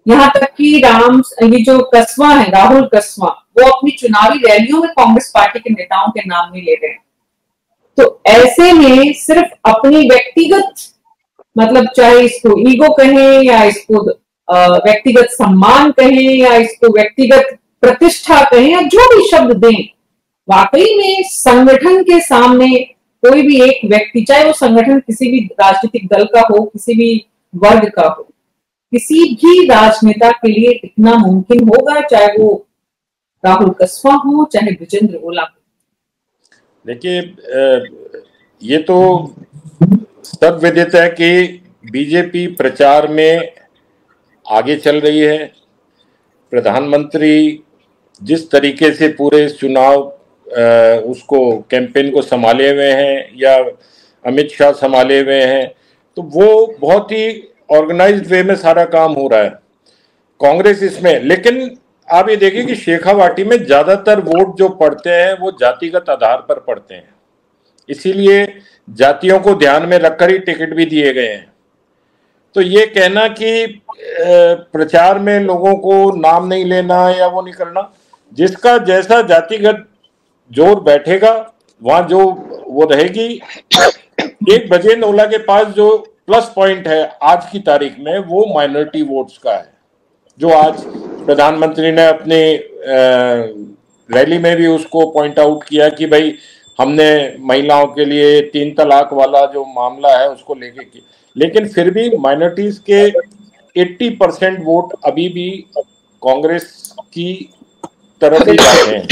यहाँ तक कि ये जो कस्बा है राहुल कस्बा, वो अपनी चुनावी रैलियों में कांग्रेस पार्टी के नेताओं के नाम नहीं ले रहे हैं। तो ऐसे में सिर्फ अपनी व्यक्तिगत मतलब चाहे इसको ईगो कहें या इसको व्यक्तिगत सम्मान कहें या इसको व्यक्तिगत प्रतिष्ठा कहें या जो भी शब्द दें, वाकई में संगठन के सामने कोई भी एक व्यक्ति, चाहे वो संगठन किसी भी राजनीतिक दल का हो, किसी भी वर्ग का हो, किसी भी राजनेता के लिए इतना मुमकिन होगा, चाहे वो राहुल कस्बा हो चाहे विजेंद्र ओला हो। देखिए, ये तो सब विदित है कि बीजेपी प्रचार में आगे चल रही है। प्रधानमंत्री जिस तरीके से पूरे चुनाव उसको कैंपेन को संभाले हुए हैं या अमित शाह संभाले हुए हैं, तो वो बहुत ही ऑर्गेनाइज्ड वे में सारा काम हो रहा है कांग्रेस इसमें। लेकिन आप ये देखिए कि शेखावाटी में ज्यादातर वोट जो पड़ते हैं वो जातिगत आधार पर पड़ते हैं, इसीलिए जातियों को ध्यान में रखकर ही टिकट भी दिए गए हैं। तो ये कहना कि प्रचार में लोगों को नाम नहीं लेना या वो नहीं करना, जिसका जैसा जातिगत जोर बैठेगा वहां जो वो रहेगी। एक बजेंद्र ओला के पास जो प्लस पॉइंट है आज की तारीख में वो माइनॉरिटी वोट्स का है, जो आज प्रधानमंत्री ने अपने रैली में भी उसको पॉइंट आउट किया कि भाई हमने महिलाओं के लिए 3 तलाक वाला जो मामला है उसको लेके की। लेकिन फिर भी माइनॉरिटीज के 80% वोट अभी भी कांग्रेस की तरफ ही जाते हैं।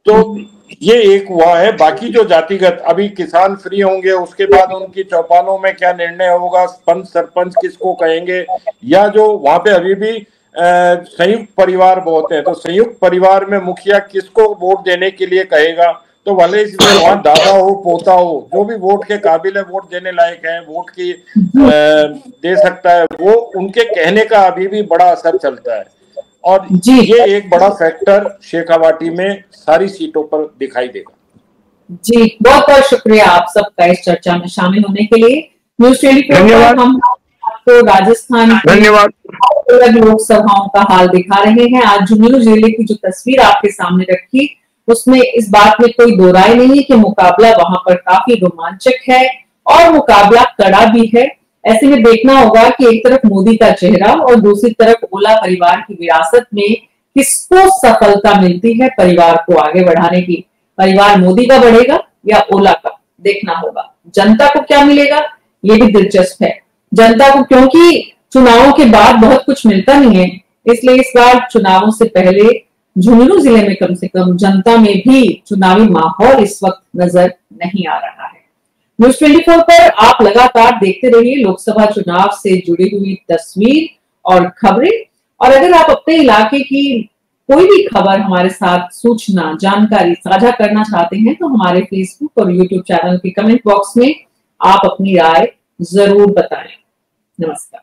तो ये एक हुआ है। बाकी जो जातिगत अभी किसान फ्री होंगे, उसके बाद उनकी चौपालों में क्या निर्णय होगा, पंच सरपंच किसको कहेंगे, या जो वहां पे अभी भी संयुक्त परिवार बहुत है, तो संयुक्त परिवार में मुखिया किसको वोट देने के लिए कहेगा, तो भले ही वहां दादा हो पोता हो, जो भी वोट के काबिल है, वोट देने लायक है, वोट की दे सकता है, वो उनके कहने का अभी भी बड़ा असर चलता है। और ये एक बड़ा फैक्टर शेखावाटी में सारी सीटों पर दिखाई देगा। जी, बहुत बहुत शुक्रिया आप सबका इस चर्चा में शामिल होने के लिए। न्यूज़ 24 पर हम आपको राजस्थान धन्यवाद लोकसभाओं का हाल दिखा रहे हैं। आज झुंझुनू जिले की जो तस्वीर आपके सामने रखी, उसमें इस बात में कोई दो राय नहीं है कि मुकाबला वहां पर काफी रोमांचक है और मुकाबला कड़ा भी है। ऐसे में देखना होगा कि एक तरफ मोदी का चेहरा और दूसरी तरफ ओला परिवार की विरासत में किसको सफलता मिलती है परिवार को आगे बढ़ाने की। परिवार मोदी का बढ़ेगा या ओला का, देखना होगा। जनता को क्या मिलेगा ये भी दिलचस्प है। जनता को, क्योंकि चुनावों के बाद बहुत कुछ मिलता नहीं है, इसलिए इस बार चुनावों से पहले झुंझुनू जिले में कम से कम जनता में भी चुनावी माहौल इस वक्त नजर नहीं आ रहा है। न्यूज़ 24 पर आप लगातार देखते रहिए लोकसभा चुनाव से जुड़ी हुई तस्वीर और खबरें। और अगर आप अपने इलाके की कोई भी खबर हमारे साथ, सूचना, जानकारी साझा करना चाहते हैं तो हमारे फेसबुक और यूट्यूब चैनल के कमेंट बॉक्स में आप अपनी राय जरूर बताएं। नमस्कार।